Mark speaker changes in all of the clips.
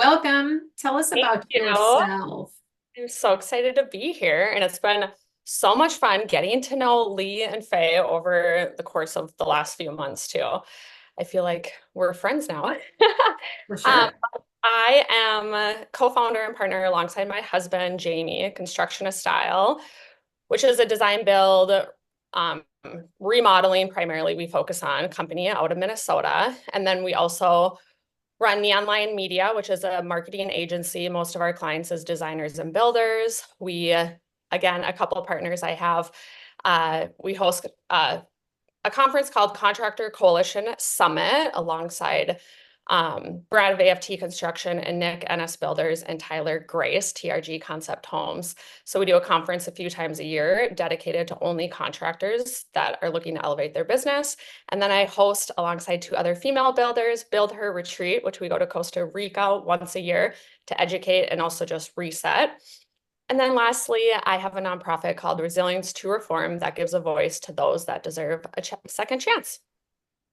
Speaker 1: welcome. Tell us
Speaker 2: Thank
Speaker 1: about
Speaker 2: you.
Speaker 1: yourself.
Speaker 2: I'm so excited to be here, and it's been so much fun getting to know Lee and Faye over the course of the last few months too. I feel like we're friends now.
Speaker 1: For
Speaker 2: Um,
Speaker 1: sure.
Speaker 2: I am a co-founder and partner alongside my husband, Jamie, Constructionist Style, which is a design build, um, remodeling primarily we focus on company out of Minnesota. And then we also run the online media, which is a marketing agency. Most of our clients is designers and builders. We, again, a couple of partners I have, we host a conference called Contractor Coalition Summit alongside Brad of AFT Construction and Nick NS Builders and Tyler Grace, TRG Concept Homes. So we do a conference a few times a year dedicated to only contractors that are looking to elevate their business. And then I host alongside two other female builders, Build Her Retreat, which we go to Costa Rica once a year to educate and also just reset. And then lastly, I have a nonprofit called Resilience to Reform that gives a voice to those that deserve a second chance.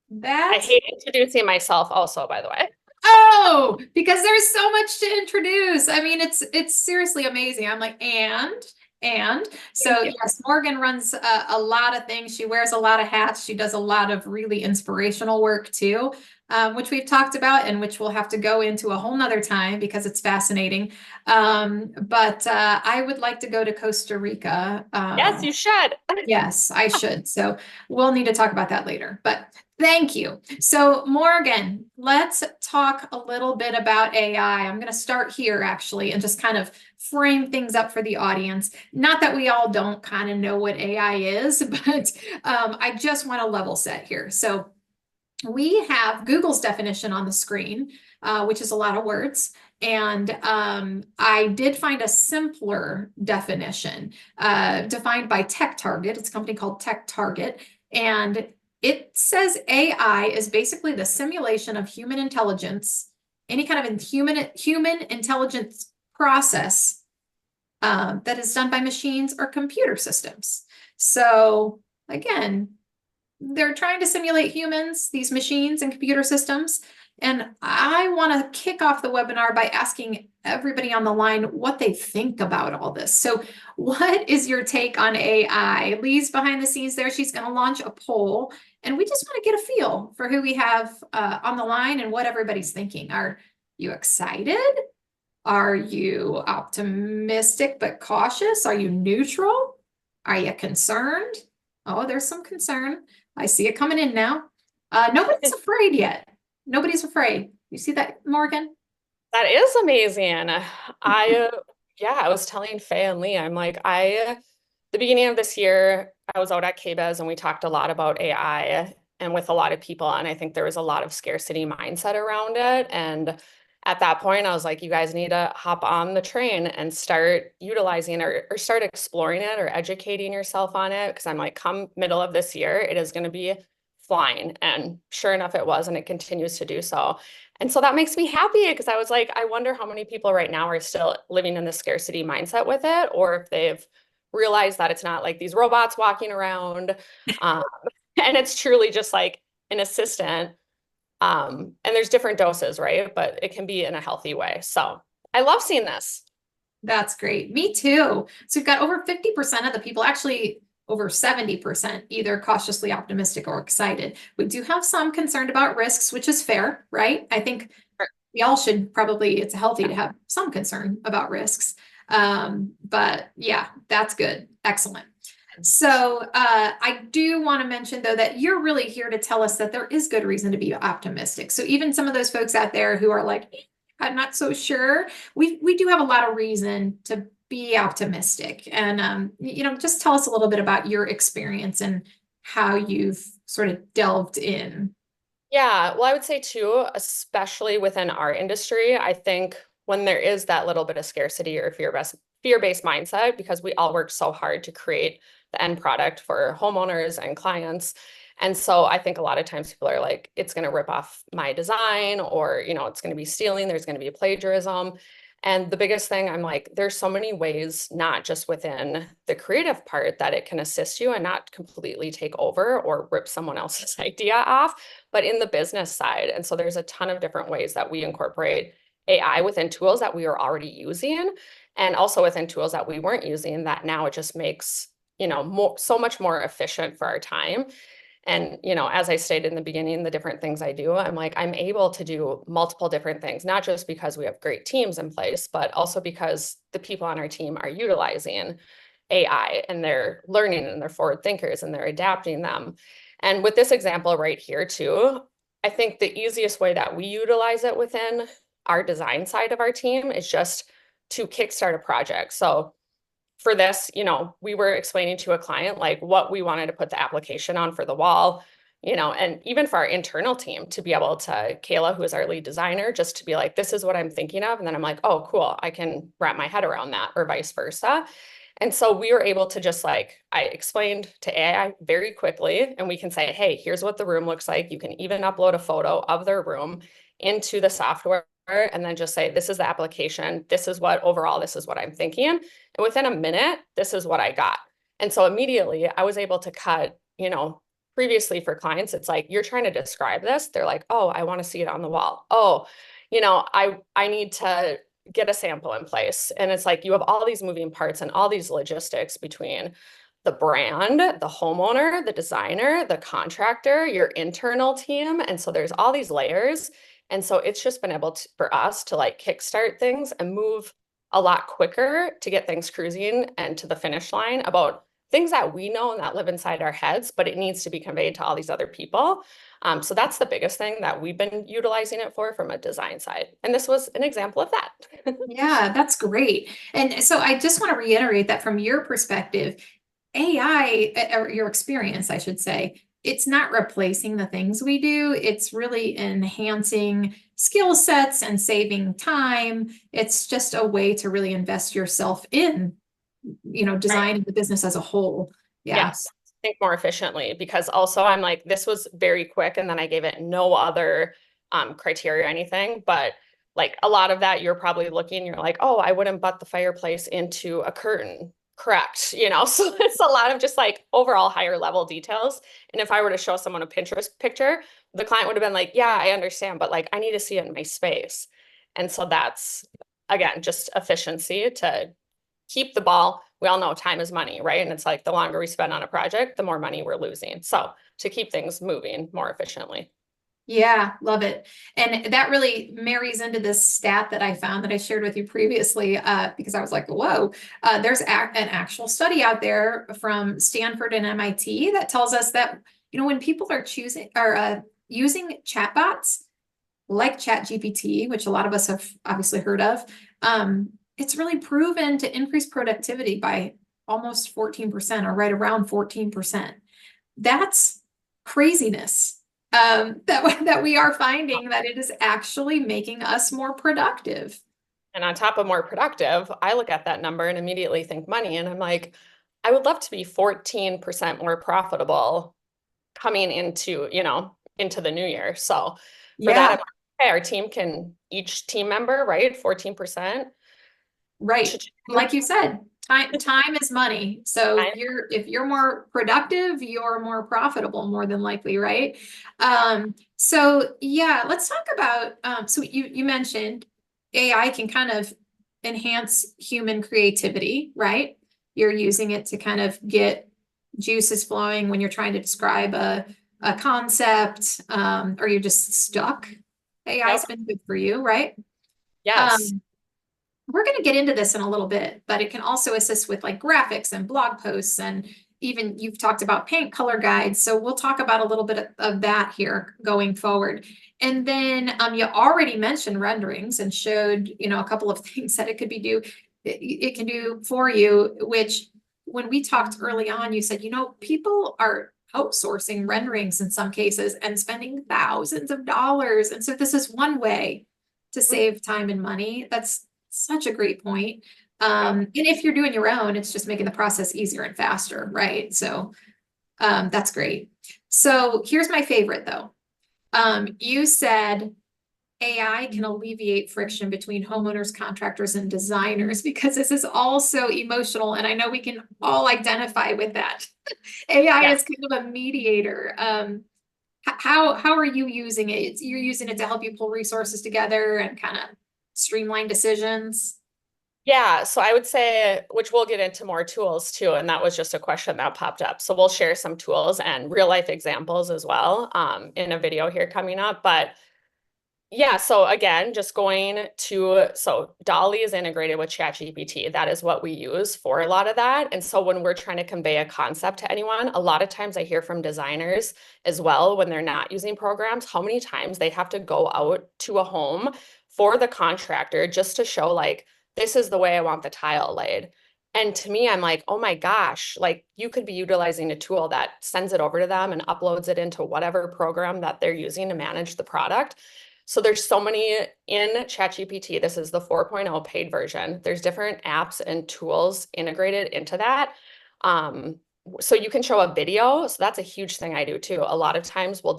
Speaker 2: I
Speaker 1: That's
Speaker 2: hate introducing myself also, by the way.
Speaker 1: because there's so much to introduce. I mean, it's seriously amazing. I'm like, and
Speaker 2: Thank
Speaker 1: so
Speaker 2: you.
Speaker 1: yes, Morgan runs a lot of things. She wears a lot of hats. She does a lot of really inspirational work too, which we've talked about and which we'll have to go into a whole nother time because it's fascinating. But I would like to go to Costa Rica.
Speaker 2: Yes, you should.
Speaker 1: Yes, I should. So we'll need to talk about that later, but thank you. So Morgan, let's talk a little bit about AI. I'm going to start here actually and just kind of frame things up for the audience. Not that we all don't kind of know what AI is, but I just want to level set here. So we have Google's definition on the screen, which is a lot of words. And I did find a simpler definition defined by Tech Target. It's a company called Tech Target. And it says AI is basically the simulation of human intelligence, any kind of human intelligence process that is done by machines or computer systems. So again, they're trying to simulate humans, these machines and computer systems. And I want to kick off the webinar by asking everybody on the line what they think about all this. So what is your take on AI? Lee's behind the scenes there. She's going to launch a poll. And we just want to get a feel for who we have on the line and what everybody's thinking. Are you excited? Are you optimistic but cautious? Are you neutral? Are you concerned? Oh, there's some concern. I see it coming in now. Nobody's afraid yet. Nobody's afraid. You see that, Morgan?
Speaker 2: That is amazing. Yeah, I was telling Faye and Lee, I'm like, the beginning of this year, I was out at KBES and we talked a lot about AI and with a lot of people. And I think there was a lot of scarcity mindset around it. And at that point, I was like, you guys need to hop on the train and start utilizing or start exploring it or educating yourself on it. Because I'm like, come middle of this year, it is going to be flying. And sure enough, it was, and it continues to do so. And so that makes me happy because I was like, I wonder how many people right now are still living in the scarcity mindset with it, or if they've realized that it's not like these robots walking around. Um, and it's truly just like an assistant. And there's different doses, right? But it can be in a healthy way. So I love seeing this.
Speaker 1: That's great. Me too. So we've got over 50% of the people, actually over 70%, either cautiously optimistic or excited. We do have some concerned about risks, which is fair, right? I think we all should probably, it's healthy to have some concern about risks. But yeah, that's good. Excellent. So I do want to mention, though, that you're really here to tell us that there is good reason to be optimistic. So even some of those folks out there who are like, I'm not so sure, we do have a lot of reason to be optimistic. And, just tell us a little bit about your experience and how you've sort of delved in.
Speaker 2: Yeah, well, I would say too, especially within our industry, I think when there is that little bit of scarcity or fear-based mindset, because we all work so hard to create the end product for homeowners and clients. And so I think a lot of times people are like, it's going to rip off my design, or, it's going to be stealing, there's going to be plagiarism. And the biggest thing, I'm like, there's so many ways, not just within the creative part, that it can assist you and not completely take over or rip someone else's idea off, but in the business side. And so there's a ton of different ways that we incorporate AI within tools that we were already using, and also within tools that we weren't using, that now it just makes, so much more efficient for our time. And, as I stated in the beginning, the different things I do, I'm like, I'm able to do multiple different things, not just because we have great teams in place, but also because the people on our team are utilizing AI and they're learning and they're forward thinkers and they're adapting them. And with this example right here too, I think the easiest way that we utilize it within our design side of our team is just to kickstart a project. So for this, we were explaining to a client like what we wanted to put the application on for the wall, and even for our internal team to be able to, Kayla, who is our lead designer, just to be like, this is what I'm thinking of. And then I'm like, oh, cool, I can wrap my head around that, or vice versa. And so we were able to just like, I explained to AI very quickly, and we can say, hey, here's what the room looks like. You can even upload a photo of their room into the software and then just say, this is the application. This is what overall, this is what I'm thinking. And within a minute, this is what I got. And so immediately I was able to cut, previously for clients, it's like, you're trying to describe this. They're like, oh, I want to see it on the wall. Oh, I need to get a sample in place. And it's like, you have all these moving parts and all these logistics between the brand, the homeowner, the designer, the contractor, your internal team. And so there's all these layers. And so it's just been able to, for us to like kickstart things and move a lot quicker to get things cruising and to the finish line about things that we know and that live inside our heads, but it needs to be conveyed to all these other people. So that's the biggest thing that we've been utilizing it for from a design side. And this was an example of that.
Speaker 1: Yeah, that's great. And so I just want to reiterate that from your perspective, AI, or your experience, I should say, it's not replacing the things we do. It's really enhancing skill sets and saving time. It's just a way to really invest yourself in, designing the business as a whole. Yeah.
Speaker 2: Yes, think more efficiently, because also I'm like, this was very quick and then I gave it no other criteria or anything, but like a lot of that you're probably looking, you're like, oh, I wouldn't butt the fireplace into a curtain. Correct. So it's a lot of just like overall higher level details. And if I were to show someone a Pinterest picture, the client would have been like, yeah, I understand, but like I need to see it in my space. And so that's, again, just efficiency to keep the ball. We all know time is money, right? And it's like the longer we spend on a project, the more money we're losing. So to keep things moving more efficiently.
Speaker 1: Yeah, love it. And that really marries into this stat that I found that I shared with you previously, because I was like, whoa, there's an actual study out there from Stanford and MIT that tells us that, when people are choosing or using chatbots like ChatGPT, which a lot of us have obviously heard of, it's really proven to increase productivity by almost 14% or right around 14%. That's craziness. That we are finding that it is actually making us more productive.
Speaker 2: And on top of more productive, I look at that number and immediately think money. And I'm like, I would love to be 14% more profitable coming into, into the new year. So for that, I'm like, okay, our team each team member, right? 14%.
Speaker 1: Right. Like you said, time is money. So if you're more productive, you're more profitable, more than likely, right? So yeah, let's talk about, so you mentioned AI can kind of enhance human creativity, right? You're using it to kind of get juices flowing when you're trying to describe a concept, or you're just stuck. AI's been good for you, right?
Speaker 2: Yes.
Speaker 1: We're going to get into this in a little bit, but it can also assist with like graphics and blog posts, and even you've talked about paint color guides. So we'll talk about a little bit of that here going forward. And then you already mentioned renderings and showed, a couple of things that it could it can do for you, which when we talked early on, you said, people are outsourcing renderings in some cases and spending thousands of dollars. And so this is one way to save time and money. That's such a great point. And if you're doing your own, it's just making the process easier and faster, right? So that's great. So here's my favorite though. You said AI can alleviate friction between homeowners, contractors, and designers, because this is all so emotional. And I know we can all identify with that. AI is kind of a mediator. How are you using it? You're using it to help you pull resources together and kind of streamline decisions?
Speaker 2: Yeah, so I would say, which we'll get into more tools too, and that was just a question that popped up. So we'll share some tools and real life examples as well in a video here coming up. But yeah, so again, just going to, so Dolly is integrated with ChatGPT. That is what we use for a lot of that. And so when we're trying to convey a concept to anyone, a lot of times I hear from designers as well, when they're not using programs, how many times they have to go out to a home for the contractor just to show like, this is the way I want the tile laid. And to me, I'm like, oh my gosh, like you could be utilizing a tool that sends it over to them and uploads it into whatever program that they're using to manage the product. So there's so many in ChatGPT. This is the 4.0 paid version. There's different apps and tools integrated into that. So you can show a video. So that's a huge thing I do too. A lot of times we'll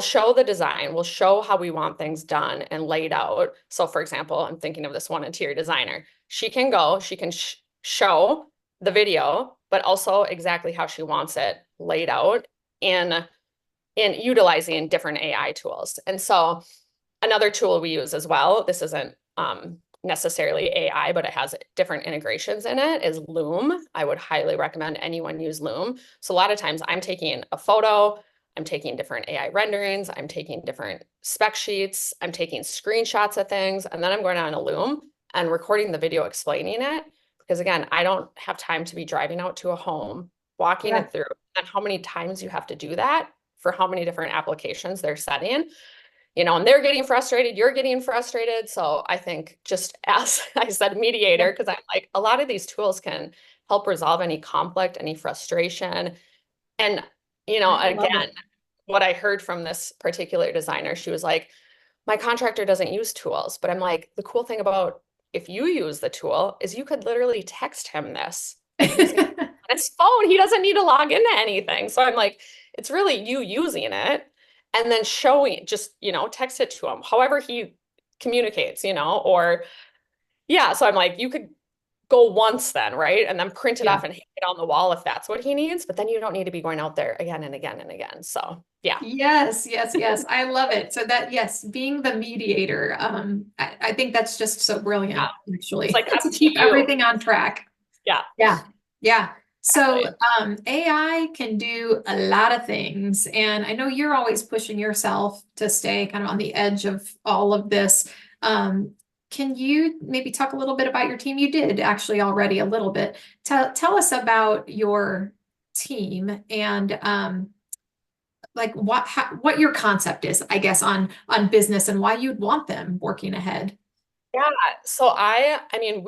Speaker 2: show the design, we'll show how we want things done and laid out. So for example, I'm thinking of this one interior designer. She can show the video, but also exactly how she wants it laid out in utilizing different AI tools. And so another tool we use as well, this isn't necessarily AI, but it has different integrations in it, is Loom. I would highly recommend anyone use Loom. So a lot of times I'm taking a photo, I'm taking different AI renderings, I'm taking different spec sheets, I'm taking screenshots of things, and then I'm going on a Loom and recording the video explaining it. Because again, I don't have time to be driving out to a home, walking
Speaker 1: Yeah.
Speaker 2: it through, and how many times you have to do that for how many different applications they're setting, and they're getting frustrated, you're getting frustrated. So I think just as I said, mediator, because I'm like, a lot of these tools can help resolve any conflict, any frustration. And,
Speaker 1: I love
Speaker 2: again,
Speaker 1: it.
Speaker 2: what I heard from this particular designer, she was like, my contractor doesn't use tools, but I'm like, the cool thing about if you use the tool is you could literally text him this using on his phone. He doesn't need to log into anything. So I'm like, it's really you using it and then showing, just, text it to him, however he communicates, or yeah. So I'm like, you could go once then, right? And then print it
Speaker 1: Yeah.
Speaker 2: off and hang it on the wall if that's what he needs, but then you don't need to be going out there again and again and again. So yeah.
Speaker 1: Yes, yes, yes. I love it. So that, yes, being the mediator, I think that's just so
Speaker 2: Yeah.
Speaker 1: brilliant,
Speaker 2: It's
Speaker 1: actually,
Speaker 2: like up
Speaker 1: to
Speaker 2: to
Speaker 1: keep
Speaker 2: you.
Speaker 1: everything on track.
Speaker 2: Yeah,
Speaker 1: Yeah, yeah. So
Speaker 2: exactly.
Speaker 1: AI can do a lot of things, and I know you're always pushing yourself to stay kind of on the edge of all of this. Can you maybe talk a little bit about your team? You did actually already a little bit. Tell us about your team and like what your concept is, I guess, on business and why you'd want them working ahead.
Speaker 2: Yeah. So I mean,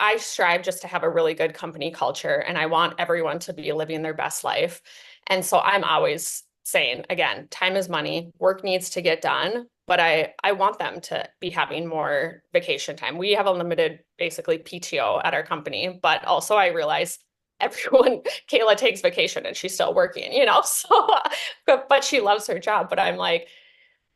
Speaker 2: I strive just to have a really good company culture and I want everyone to be living their best life. And so I'm always saying, again, time is money, work needs to get done, but I want them to be having more vacation time. We have unlimited basically PTO at our company, but also I realize everyone, Kayla takes vacation and she's still working. So, but she loves her job. But I'm like,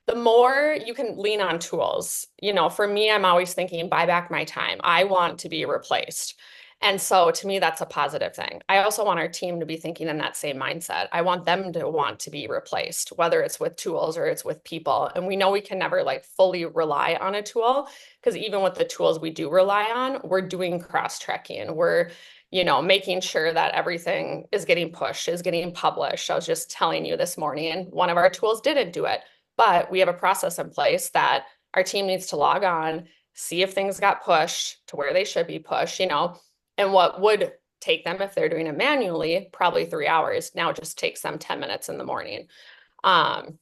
Speaker 2: the more you can lean on tools, for me, I'm always thinking, buy back my time. I want to be replaced. And so to me, that's a positive thing. I also want our team to be thinking in that same mindset. I want them to want to be replaced, whether it's with tools or it's with people. And we know we can never like fully rely on a tool because even with the tools we do rely on, we're doing cross-checking. We're making sure that everything is getting pushed, is getting published. I was just telling you this morning, one of our tools didn't do it. But we have a process in place that our team needs to log on, see if things got pushed to where they should be pushed, and what would take them if they're doing it manually, probably 3 hours, now just takes them 10 minutes in the morning. Um,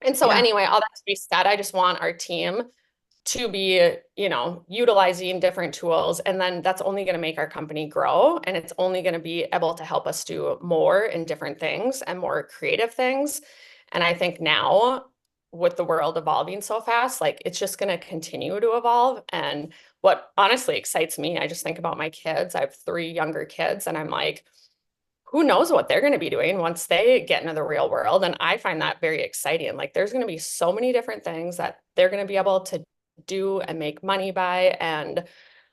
Speaker 2: and so
Speaker 1: Yeah,
Speaker 2: anyway, all that to be said, I just want our team to be, utilizing different tools. And then that's only going to make our company grow. And it's only going to be able to help us do more in different things and more creative things. And I think now with the world evolving so fast, like it's just going to continue to evolve. And what honestly excites me, I just think about my kids. I have 3 younger kids and I'm like, who knows what they're going to be doing once they get into the real world. And I find that very exciting. Like there's going to be so many different things that they're going to be able to do and make money by. And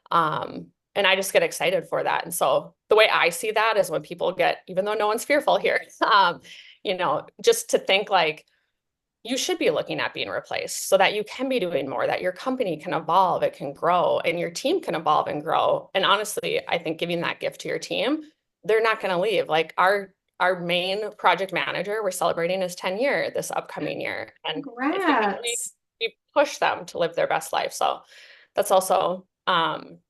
Speaker 2: I just get excited for that. And so the way I see that is when people get, even though no one's fearful here, just to think like, you should be looking at being replaced so that you can be doing more, that your company can evolve, it can grow, and your team can evolve and grow. And honestly, I think giving that gift to your team, they're not going to leave. Like our main project manager, we're celebrating his 10-year this upcoming year. And I think
Speaker 1: Congrats.
Speaker 2: we push them to live their best life. So that's also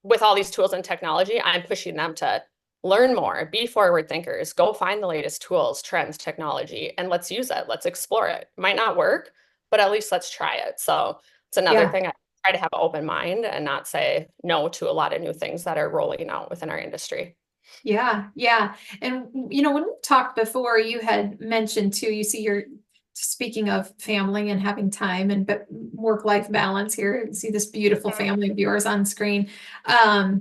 Speaker 2: with all these tools and technology, I'm pushing them to learn more, be forward thinkers, go find the latest tools, trends, technology, and let's use it. Let's explore it. Might not work, but at least let's try it. So it's another
Speaker 1: Yeah.
Speaker 2: thing. I try to have an open mind and not say no to a lot of new things that are rolling out within our industry.
Speaker 1: Yeah, yeah. And when we talked before, you had mentioned too, you see you're speaking of family and having time and work-life balance here. You see this beautiful family of yours on screen. I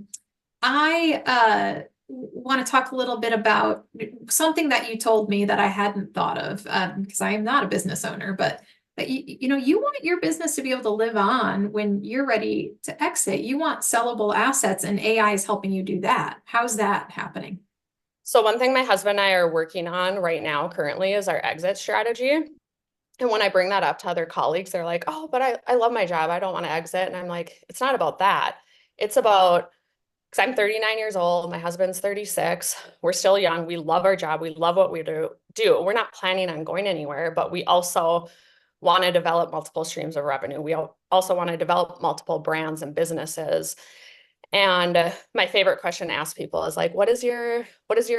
Speaker 1: want to talk a little bit about something that you told me that I hadn't thought of, because I am not a business owner, but that you want your business to be able to live on when you're ready to exit. You want sellable assets, and AI is helping you do that. How's that happening?
Speaker 2: So one thing my husband and I are working on right now currently is our exit strategy. And when I bring that up to other colleagues, they're like, oh, but I love my job. I don't want to exit. And I'm like, it's not about that. It's about, because I'm 39 years old, my husband's 36. We're still young. We love our job. We love what we do. We're not planning on going anywhere, but we also want to develop multiple streams of revenue. We also want to develop multiple brands and businesses. And my favorite question to ask people is like, what is your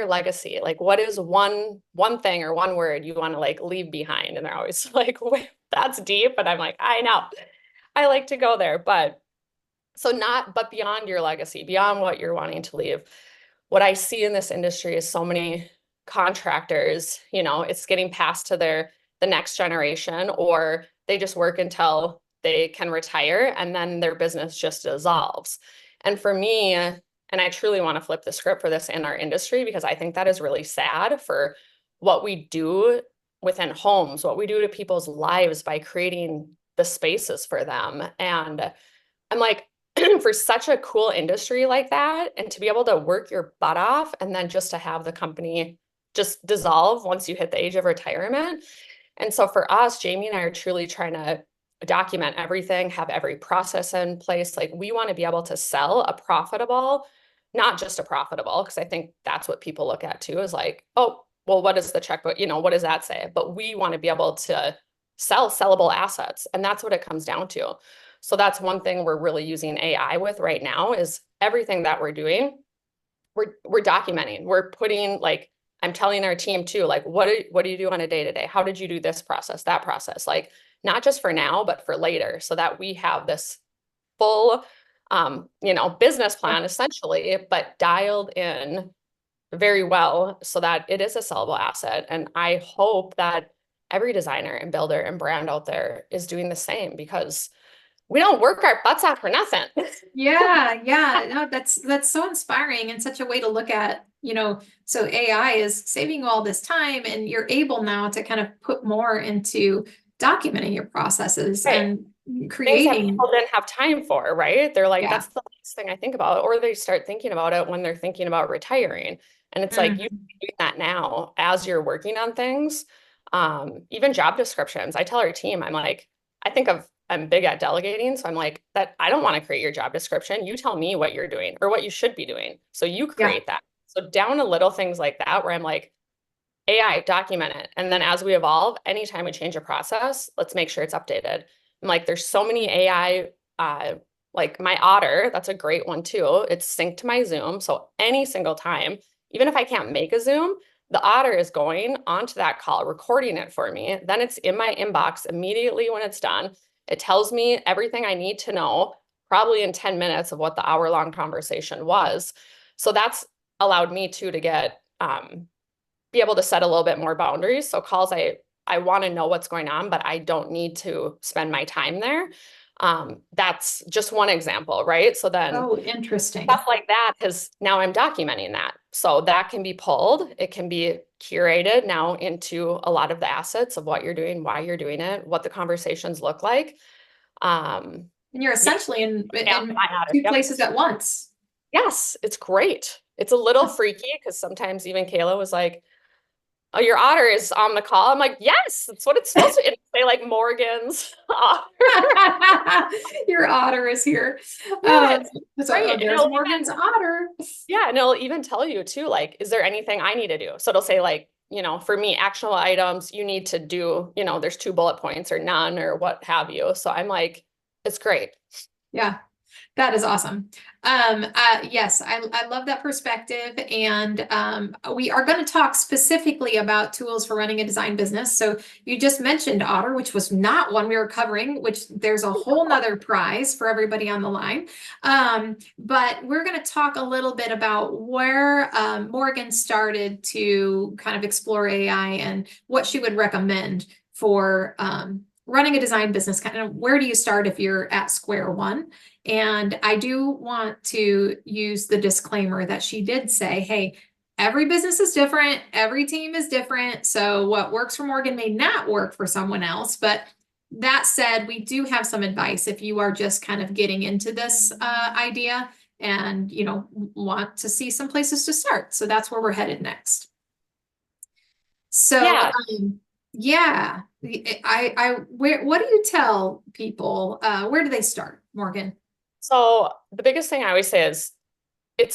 Speaker 2: legacy? Like, what is one thing or one word you want to like leave behind? And they're always like, wait, that's deep. And I'm like, I know. I like to go there, but but beyond your legacy, beyond what you're wanting to leave, what I see in this industry is so many contractors, it's getting passed to the next generation, or they just work until they can retire and then their business just dissolves. And for me, and I truly want to flip the script for this in our industry, because I think that is really sad for what we do within homes, what we do to people's lives by creating the spaces for them. And I'm like, for such a cool industry like that, and to be able to work your butt off and then just to have the company just dissolve once you hit the age of retirement. And so for us, Jamie and I are truly trying to document everything, have every process in place. Like we want to be able to sell a profitable, not just a profitable, because I think that's what people look at too, is like, oh, well, what is the checkbook? What does that say? But we want to be able to sell sellable assets. And that's what it comes down to. So that's one thing we're really using AI with right now is everything that we're doing, we're documenting. We're putting like, I'm telling our team too, like, what do you do on a day-to-day? How did you do this process, that process? Like, not just for now, but for later, so that we have this full, business plan essentially, but dialed in very well so that it is a sellable asset. And I hope that every designer and builder and brand out there is doing the same, because we don't work our butts out for nothing.
Speaker 1: Yeah, yeah. No, that's so inspiring and such a way to look at, so AI is saving you all this time, and you're able now to kind of put more into documenting your processes
Speaker 2: Right.
Speaker 1: and
Speaker 2: Things that
Speaker 1: creating.
Speaker 2: people didn't have time for, right? They're like,
Speaker 1: Yeah.
Speaker 2: that's the last thing I think about. Or they start thinking about it when they're thinking about retiring. And it's like you
Speaker 1: Mhm.
Speaker 2: doing that now as you're working on things. Even job descriptions. I tell our team, I'm like, I'm big at delegating. So I'm like, that I don't want to create your job description. You tell me what you're doing or what you should be doing. So you
Speaker 1: Yeah.
Speaker 2: create that. So down to little things like that where I'm like, AI, document it. And then as we evolve, anytime we change a process, let's make sure it's updated. I'm like, there's so many AI, like my Otter, that's a great one too. It's synced to my Zoom. So any single time, even if I can't make a Zoom, the Otter is going onto that call, recording it for me. Then it's in my inbox immediately when it's done. It tells me everything I need to know, probably in 10 minutes of what the hour-long conversation was. So that's allowed me too to get be able to set a little bit more boundaries. So calls, I want to know what's going on, but I don't need to spend my time there. That's just one example, right? So then
Speaker 1: Oh, interesting.
Speaker 2: stuff like that, because now I'm documenting that. So that can be pulled, it can be curated now into a lot of the assets of what you're doing, why you're doing it, what the conversations look like.
Speaker 1: And you're
Speaker 2: Yeah,
Speaker 1: essentially in
Speaker 2: yeah,
Speaker 1: in
Speaker 2: I had it.
Speaker 1: two
Speaker 2: Yep.
Speaker 1: places at once.
Speaker 2: Yes, it's great. It's a little freaky because sometimes even Kayla was like, oh, your otter is on the call. I'm like, yes, that's what it's supposed to. It'd say like Morgan's otter.
Speaker 1: Your otter is here.
Speaker 2: Yeah,
Speaker 1: So
Speaker 2: right.
Speaker 1: oh, there's Morgan's otter.
Speaker 2: Yeah, and it'll even tell you too, like, is there anything I need to do? So it'll say like, for me, actionable items, you need to do, there's 2 bullet points or none or what have you. So I'm like, it's great.
Speaker 1: Yeah. That is awesome. Yes, I love that perspective. And we are going to talk specifically about tools for running a design business. So you just mentioned Otter, which was not one we were covering, which there's a whole nother prize for everybody on the line. But we're going to talk a little bit about where Morgan started to kind of explore AI and what she would recommend for running a design business. Kind of where do you start if you're at square one? And I do want to use the disclaimer that she did say, hey, every business is different, every team is different. So what works for Morgan may not work for someone else. But that said, we do have some advice if you are just kind of getting into this idea and want to see some places to start. So that's where we're headed next. So
Speaker 2: Yeah.
Speaker 1: yeah, what do you tell people? Where do they start, Morgan?
Speaker 2: So the biggest thing I always say is it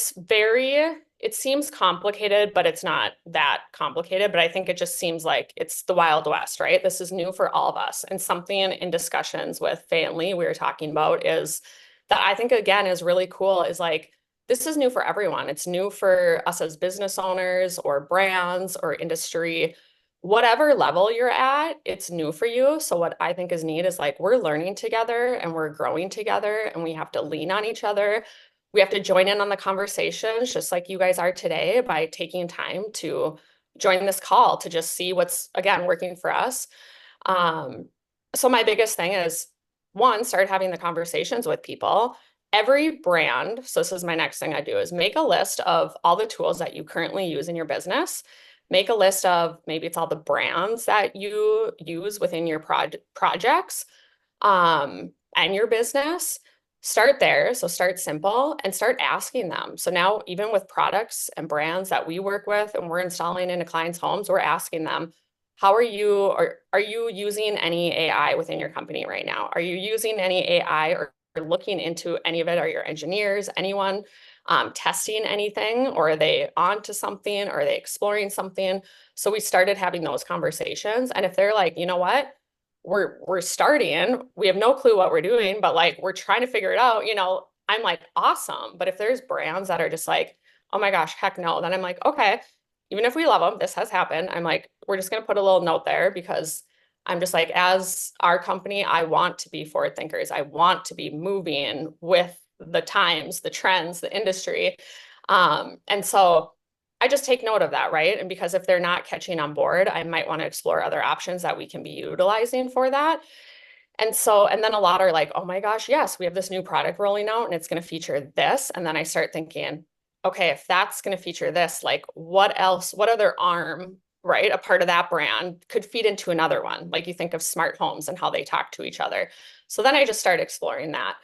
Speaker 2: seems complicated, but it's not that complicated. But I think it just seems like it's the Wild West, right? This is new for all of us. And something in discussions with family we were talking about is that I think, again, is really cool is like, this is new for everyone. It's new for us as business owners or brands or industry. Whatever level you're at, it's new for you. So what I think is neat is like we're learning together and we're growing together and we have to lean on each other. We have to join in on the conversations just like you guys are today by taking time to join this call to just see what's, again, working for us. So my biggest thing is one, start having the conversations with people. Every brand, so this is my next thing I do, is make a list of all the tools that you currently use in your business. Make a list of maybe it's all the brands that you use within your projects and your business. Start there. So start simple and start asking them. So now, even with products and brands that we work with and we're installing into clients' homes, we're asking them, how are you, or are you using any AI within your company right now? Are you using any AI or looking into any of it? Are your engineers, anyone testing anything, or are they on to something? Or are they exploring something? So we started having those conversations. And if they're like, you know what, we're starting, we have no clue what we're doing, but like we're trying to figure it out, I'm like, awesome. But if there's brands that are just like, oh my gosh, heck no, then I'm like, okay, even if we love them, this has happened. I'm like, we're just going to put a little note there because I'm just like, as our company, I want to be forward thinkers. I want to be moving with the times, the trends, the industry. And so I just take note of that, right? And because if they're not catching on board, I might want to explore other options that we can be utilizing for that. And then a lot are like, oh my gosh, yes, we have this new product rolling out and it's going to feature this. And then I start thinking, okay, if that's going to feature this, like what else, what other arm, right? A part of that brand could feed into another one. Like you think of smart homes and how they talk to each other. So then I just start exploring that.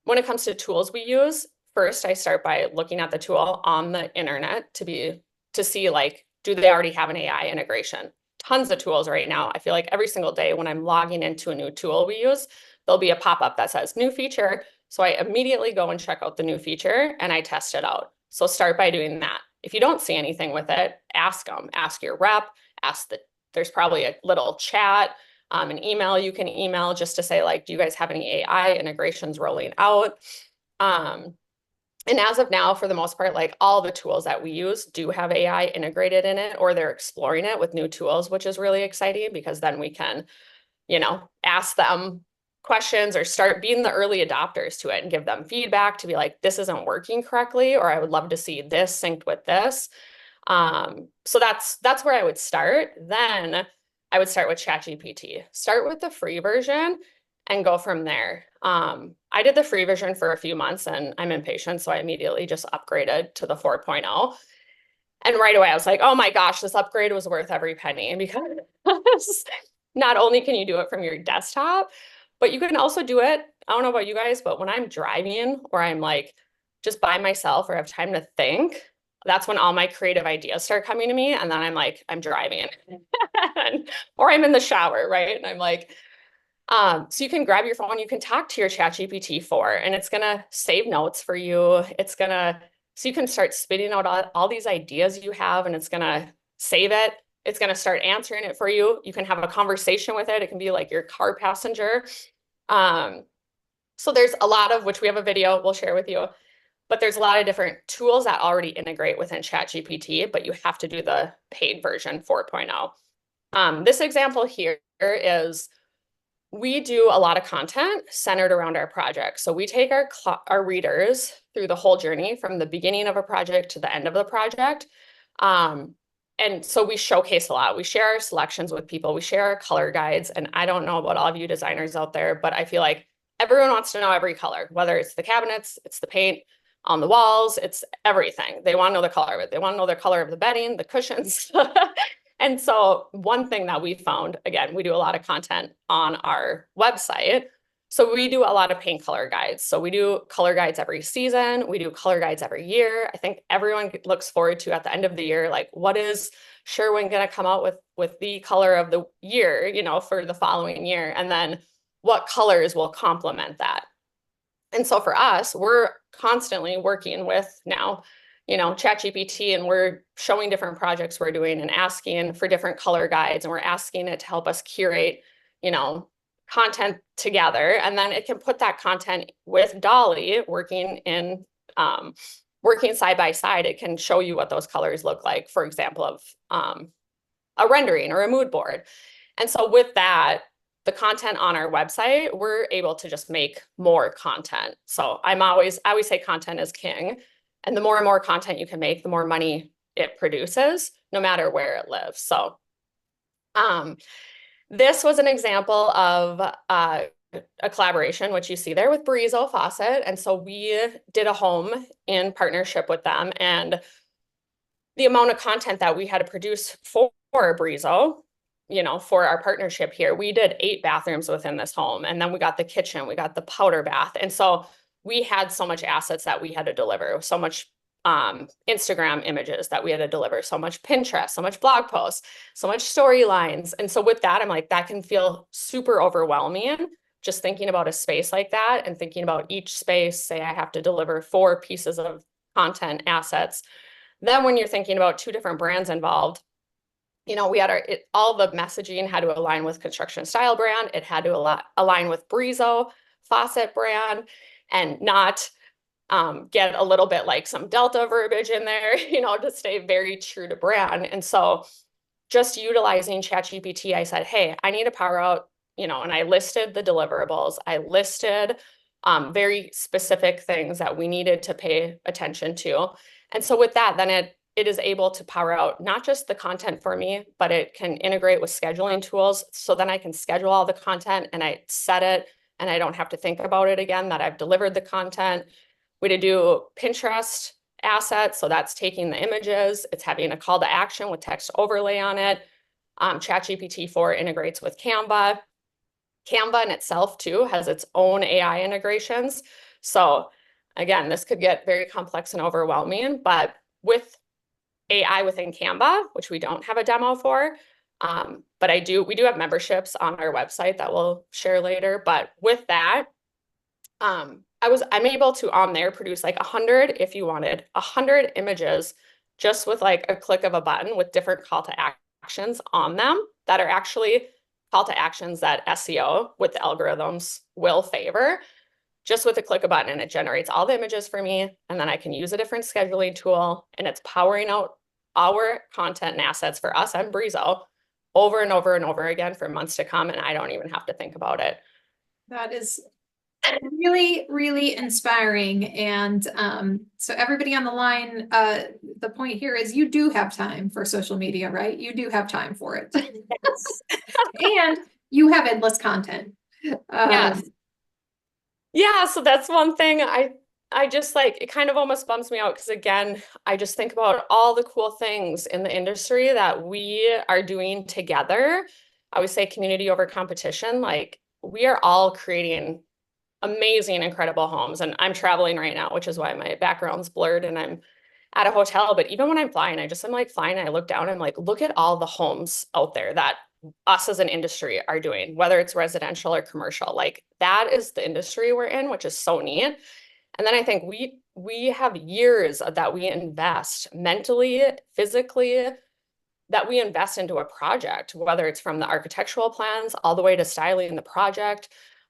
Speaker 2: When it comes to tools we use, first I start by looking at the tool on the internet to see like, do they already have an AI integration? Tons of tools right now. I feel like every single day when I'm logging into a new tool we use, there'll be a pop-up that says new feature. So I immediately go and check out the new feature and I test it out. So start by doing that. If you don't see anything with it, ask them, ask your rep, there's probably a little chat, an email you can email just to say like, do you guys have any AI integrations rolling out? And as of now, for the most part, like all the tools that we use do have AI integrated in it, or they're exploring it with new tools, which is really exciting because then we can, ask them questions or start being the early adopters to it and give them feedback to be like, this isn't working correctly, or I would love to see this synced with this. So that's where I would start. Then I would start with ChatGPT. Start with the free version and go from there. I did the free version for a few months and I'm impatient, so I immediately just upgraded to the 4.0. And right away I was like, oh my gosh, this upgrade was worth every penny. And because not only can you do it from your desktop, but you can also do it, I don't know about you guys, but when I'm driving or I'm like just by myself or have time to think, that's when all my creative ideas start coming to me. And then I'm like, I'm driving or I'm in the shower, right? And I'm like, so you can grab your phone, you can talk to your ChatGPT 4, and it's gonna save notes for you. It's gonna, so you can start spitting out all these ideas you have, and it's gonna save it. It's gonna start answering it for you. You can have a conversation with it. It can be like your car passenger. So there's a lot of, which we have a video we'll share with you, but there's a lot of different tools that already integrate within ChatGPT, but you have to do the paid version 4.0. This example here is we do a lot of content centered around our project. So we take our readers through the whole journey from the beginning of a project to the end of the project. And so we showcase a lot. We share our selections with people. We share our color guides. And I don't know about all of you designers out there, but I feel like everyone wants to know every color, whether it's the cabinets, it's the paint on the walls, it's everything. They want to know the color of it. They want to know the color of the bedding, the cushions. And so one thing that we found, again, we do a lot of content on our website. So we do a lot of paint color guides. So we do color guides every season. We do color guides every year. I think everyone looks forward to at the end of the year, like what is Sherwin going to come out with the color of the year, you know, for the following year, and then what colors will complement that. And so for us, we're constantly working with now, you know, ChatGPT, and we're showing different projects we're doing and asking for different color guides, and we're asking it to help us curate, you know, content together. And then it can put that content with Dolly working side by side. It can show you what those colors look like, for example, of a rendering or a mood board. And so with that, the content on our website, we're able to just make more content. So I always say content is king. And the more and more content you can make, the more money it produces, no matter where it lives. So this was an example of a collaboration, which you see there with Brizo Faucet. And so we did a home in partnership with them. And the amount of content that we had to produce for Brizo, you know, for our partnership here, we did 8 bathrooms within this home. And then we got the kitchen, we got the powder bath. And so we had so much assets that we had to deliver, so much Instagram images that we had to deliver, so much Pinterest, so much blog posts, so much storylines. And so with that, I'm like, that can feel super overwhelming, just thinking about a space like that and thinking about each space, say I have to deliver 4 pieces of content assets. Then when you're thinking about 2 different brands involved, you know, we had all the messaging had to align with Construction Style brand. It had to align with Brizo Faucet brand, and not get a little bit like some Delta verbiage in there, you know, to stay very true to brand. And so just utilizing ChatGPT, I said, hey, I need to power out, you know, and I listed the deliverables. I listed very specific things that we needed to pay attention to. And so with that, then it is able to power out not just the content for me, but it can integrate with scheduling tools. So then I can schedule all the content and I set it, and I don't have to think about it again, that I've delivered the content. We did do Pinterest assets. So that's taking the images, it's having a call to action with text overlay on it. ChatGPT 4 integrates with Canva. Canva in itself too has its own AI integrations. So again, this could get very complex and overwhelming, but with AI within Canva, which we don't have a demo for, but we do have memberships on our website that we'll share later. But with that, I'm able to on there produce like 100, if you wanted 100 images, just with like a click of a button with different call to actions on them that are actually call to actions that SEO with the algorithms will favor. Just with a click of a button, and it generates all the images for me, and then I can use a different scheduling tool, and it's powering out our content and assets for us and Brizo over and over and over again for months to come, and I don't even have to think about it.
Speaker 1: That is really, really inspiring. And so everybody on the line, the point here is you do have time for social media, right? You do have time for it.
Speaker 2: Yes.
Speaker 1: And you have endless content.
Speaker 2: Yes. Yeah, so that's one thing I just like, it kind of almost bums me out because again, I just think about all the cool things in the industry that we are doing together. I always say community over competition. Like we are all creating amazing, incredible homes. And I'm traveling right now, which is why my background's blurred and I'm at a hotel, but even when I'm flying, I'm like flying and I look down, I'm like, look at all the homes out there that us as an industry are doing, whether it's residential or commercial. Like that is the industry we're in, which is so neat. And then I think we have years that we invest mentally, physically, that we invest into a project, whether it's from the architectural plans all the way to styling the project.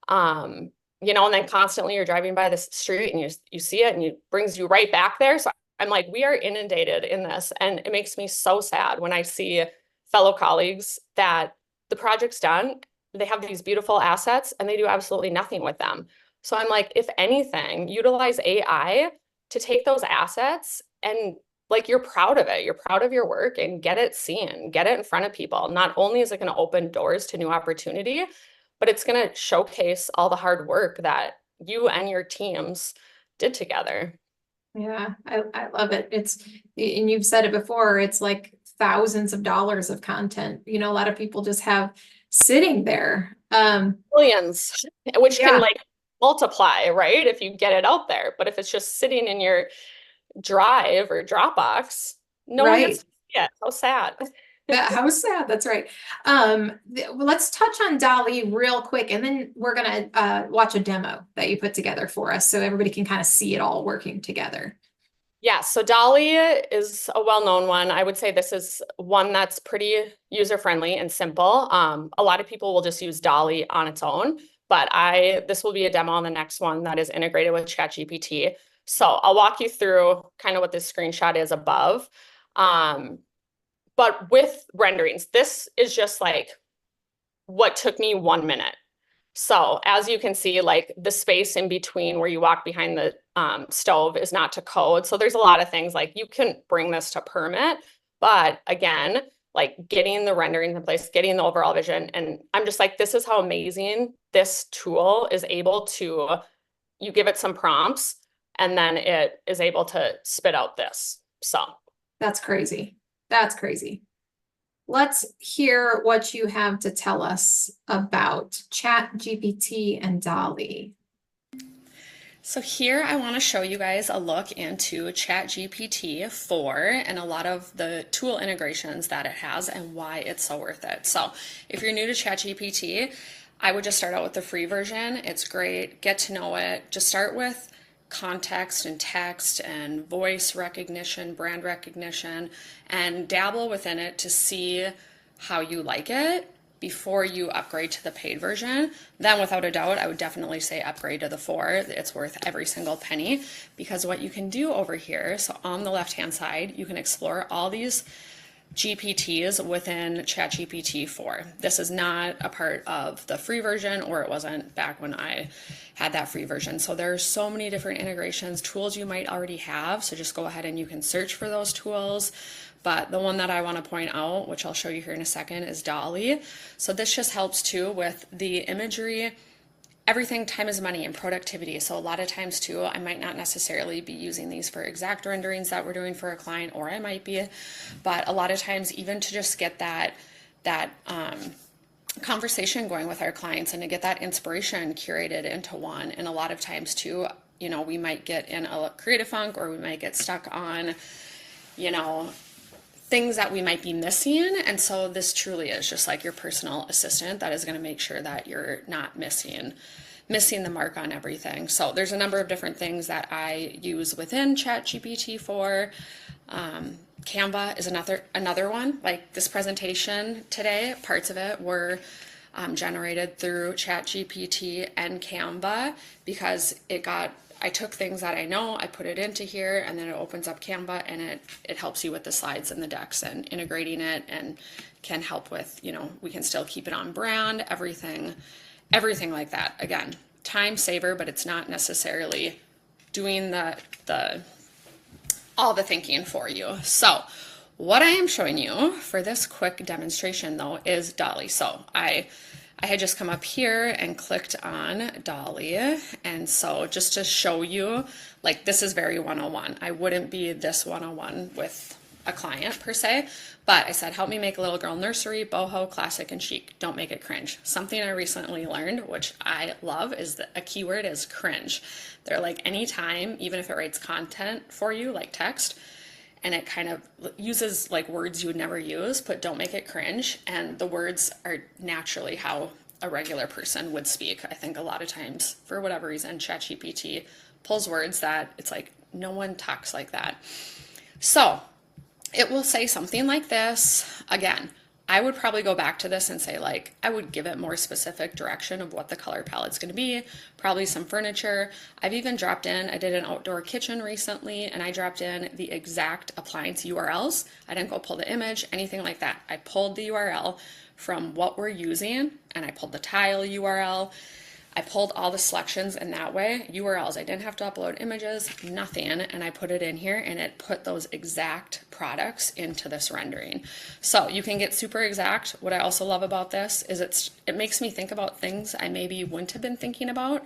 Speaker 2: And then constantly you're driving by the street and you see it and it brings you right back there. So I'm like, we are inundated in this. And it makes me so sad when I see fellow colleagues that the project's done, they have these beautiful assets and they do absolutely nothing with them. So I'm like, if anything, utilize AI to take those assets and like you're proud of it. You're proud of your work and get it seen, get it in front of people. Not only is it going to open doors to new opportunity, but it's going to showcase all the hard work that you and your teams did together.
Speaker 1: Yeah, I love it. And you've said it before, it's like thousands of dollars of content, a lot of people just have sitting there.
Speaker 2: Millions, which can
Speaker 1: Yeah,
Speaker 2: like multiply, right? If you get it out there. But if it's just sitting in your Drive or Dropbox, no one gets
Speaker 1: right.
Speaker 2: to see it. How sad.
Speaker 1: How sad. That's right. Well, let's touch on Dolly real quick, and then we're gonna watch a demo that you put together for us, so everybody can kind of see it all working together.
Speaker 2: Yeah, so Dolly is a well-known one. I would say this is one that's pretty user-friendly and simple. A lot of people will just use Dolly on its own, but this will be a demo on the next one that is integrated with ChatGPT. So I'll walk you through kind of what this screenshot is above. But with renderings, this is just like what took me 1 minute. So as you can see, like the space in between where you walk behind the stove is not to code. So there's a lot of things like you can bring this to permit, but again, like getting the renderings in place, getting the overall vision. And I'm just like, this is how amazing this tool is able to, you give it some prompts and then it is able to spit out this. So
Speaker 1: That's crazy. That's crazy. Let's hear what you have to tell us about ChatGPT and Dolly.
Speaker 3: So here I want to show you guys a look into ChatGPT 4 and a lot of the tool integrations that it has and why it's so worth it. So if you're new to ChatGPT, I would just start out with the free version. It's great, get to know it. Just start with context and text and voice recognition, brand recognition, and dabble within it to see how you like it before you upgrade to the paid version. Then without a doubt, I would definitely say upgrade to the 4. It's worth every single penny, because what you can do over here, so on the left hand side, you can explore all these GPTs within ChatGPT 4. This is not a part of the free version, or it wasn't back when I had that free version. So there's so many different integrations, tools you might already have. So just go ahead and you can search for those tools. But the one that I want to point out, which I'll show you here in a second, is Dolly. So this just helps too with the imagery. Everything, time is money, and productivity. So a lot of times too, I might not necessarily be using these for exact renderings that we're doing for a client, or I might be, but a lot of times even to just get that conversation going with our clients and to get that inspiration curated into one. And a lot of times too, we might get in a creative funk, or we might get stuck on, things that we might be missing. And so this truly is just like your personal assistant that is going to make sure that you're not missing the mark on everything. So there's a number of different things that I use within ChatGPT 4. Canva is another one. Like this presentation today, parts of it were generated through ChatGPT and Canva, because I took things that I know, I put it into here, and then it opens up Canva, and it helps you with the slides and the decks and integrating it, and can help with, we can still keep it on brand, everything like that. Again, time saver, but it's not necessarily doing all the thinking for you. So what I am showing you for this quick demonstration though is Dolly. So I had just come up here and clicked on Dolly. And so just to show you, like this is very 101. I wouldn't be this 101 with a client per se, but I said, help me make a little girl nursery, boho, classic, and chic. Don't make it cringe. Something I recently learned, which I love, is that a keyword is cringe. They're like anytime, even if it writes content for you, like text, and it kind of uses like words you would never use, but don't make it cringe. And the words are naturally how a regular person would speak. I think a lot of times, for whatever reason, ChatGPT pulls words that it's like, no one talks like that. So it will say something like this. Again, I would probably go back to this and say, like, I would give it more specific direction of what the color palette's going to be, probably some furniture. I've even dropped in, I did an outdoor kitchen recently, and I dropped in the exact appliance URLs. I didn't go pull the image, anything like that. I pulled the URL from what we're using, and I pulled the tile URL. I pulled all the selections in that way, URLs. I didn't have to upload images, nothing, and I put it in here and it put those exact products into this rendering. So you can get super exact. What I also love about this is it makes me think about things I maybe wouldn't have been thinking about.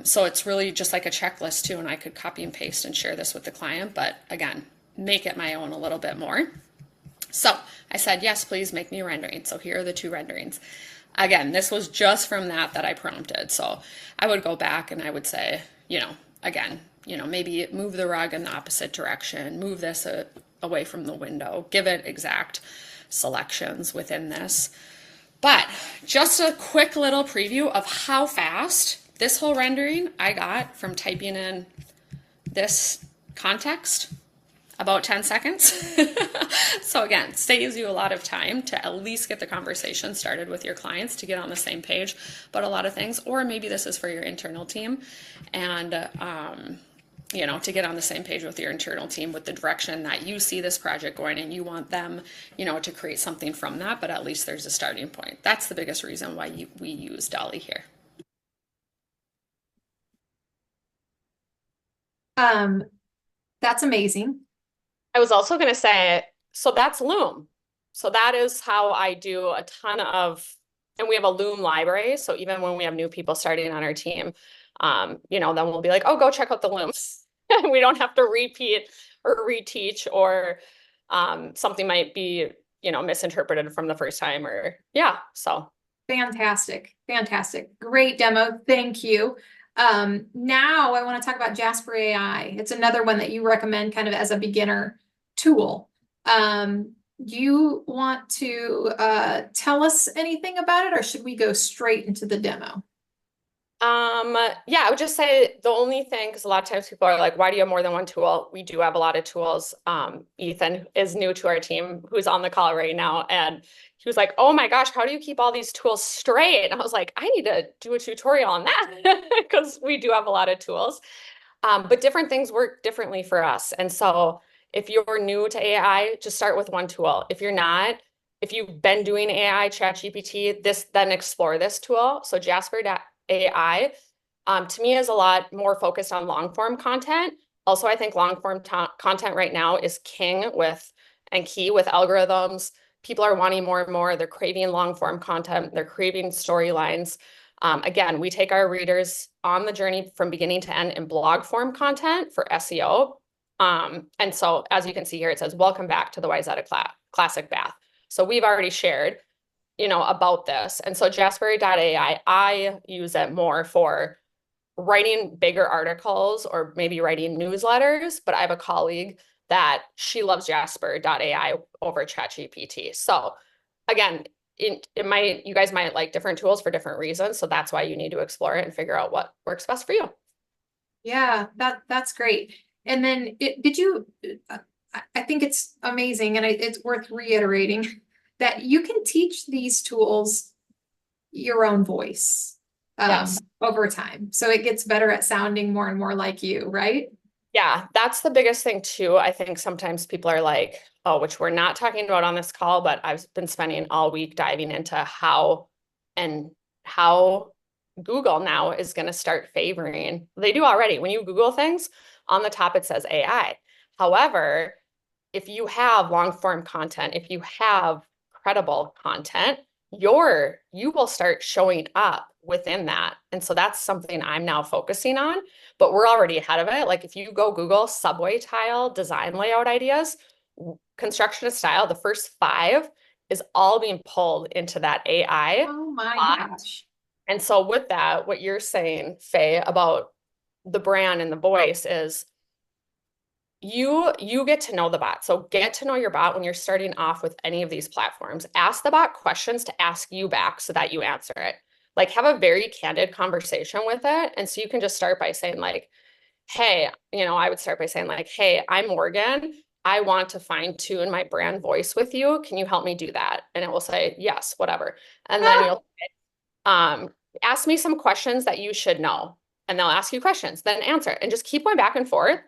Speaker 3: So it's really just like a checklist too, and I could copy and paste and share this with the client, but again, make it my own a little bit more. So I said, yes, please make me a rendering. So here are the 2 renderings. Again, this was just from that I prompted. So I would go back and I would say, again, maybe move the rug in the opposite direction, move this away from the window, give it exact selections within this. But just a quick little preview of how fast this whole rendering I got from typing in this context, about 10 seconds. So again, saves you a lot of time to at least get the conversation started with your clients to get on the same page about a lot of things, or maybe this is for your internal team and, to get on the same page with your internal team with the direction that you see this project going and you want them, to create something from that, but at least there's a starting point. That's the biggest reason why we use Dolly here.
Speaker 1: That's amazing.
Speaker 2: I was also going to say, so that's Loom. So that is how I do a ton of, and we have a Loom library. So even when we have new people starting on our team, then we'll be like, oh, go check out the Loom. We don't have to repeat or reteach, or something might be, misinterpreted from the first time, or so.
Speaker 1: Fantastic. Great demo. Thank you. Now I want to talk about Jasper AI. It's another one that you recommend kind of as a beginner tool. Do you want to tell us anything about it, or should we go straight into the demo?
Speaker 2: I would just say the only thing, because a lot of times people are like, why do you have more than one tool? We do have a lot of tools. Ethan is new to our team, who's on the call right now, and he was like, oh my gosh, how do you keep all these tools straight? And I was like, I need to do a tutorial on that because we do have a lot of tools. But different things work differently for us. And so if you're new to AI, just start with one tool. If you're not, if you've been doing AI, ChatGPT, then explore this tool. So Jasper.ai, to me, is a lot more focused on long form content. Also, I think long form content right now is key with algorithms. People are wanting more and more. They're craving long form content. They're craving storylines. Again, we take our readers on the journey from beginning to end in blog form content for SEO. And so as you can see here, it says, welcome back to the Wayzata Classic Bath. So we've already shared, about this. And so Jasper.ai, I use it more for writing bigger articles or maybe writing newsletters, but I have a colleague that she loves Jasper.ai over ChatGPT. So again, you guys might like different tools for different reasons. So that's why you need to explore it and figure out what works best for you.
Speaker 1: Yeah, that's great. And then I think it's amazing, and it's worth reiterating that you can teach these tools your own voice
Speaker 2: Yes.
Speaker 1: over time. So it gets better at sounding more and more like you, right?
Speaker 2: Yeah, that's the biggest thing too. I think sometimes people are like, oh, which we're not talking about on this call, but I've been spending all week diving into how Google now is going to start favoring. They do already. When you Google things, on the top it says AI. However, if you have long form content, if you have credible content, you will start showing up within that. And so that's something I'm now focusing on, but we're already ahead of it. Like if you go Google subway tile design layout ideas, construction of style, the first 5 is all being pulled into that AI.
Speaker 1: Oh my gosh.
Speaker 2: And so with that, what you're saying, Faye, about the brand and the voice is you get to know the bot. So get to know your bot when you're starting off with any of these platforms. Ask the bot questions to ask you back so that you answer it. Like have a very candid conversation with it. And so you can just start by saying like, hey, I would start by saying like, hey, I'm Morgan. I want to fine tune my brand voice with you. Can you help me do that? And it will say, yes, whatever. And then you'll ask me some questions that you should know. And they'll ask you questions, then answer, and just keep going back and forth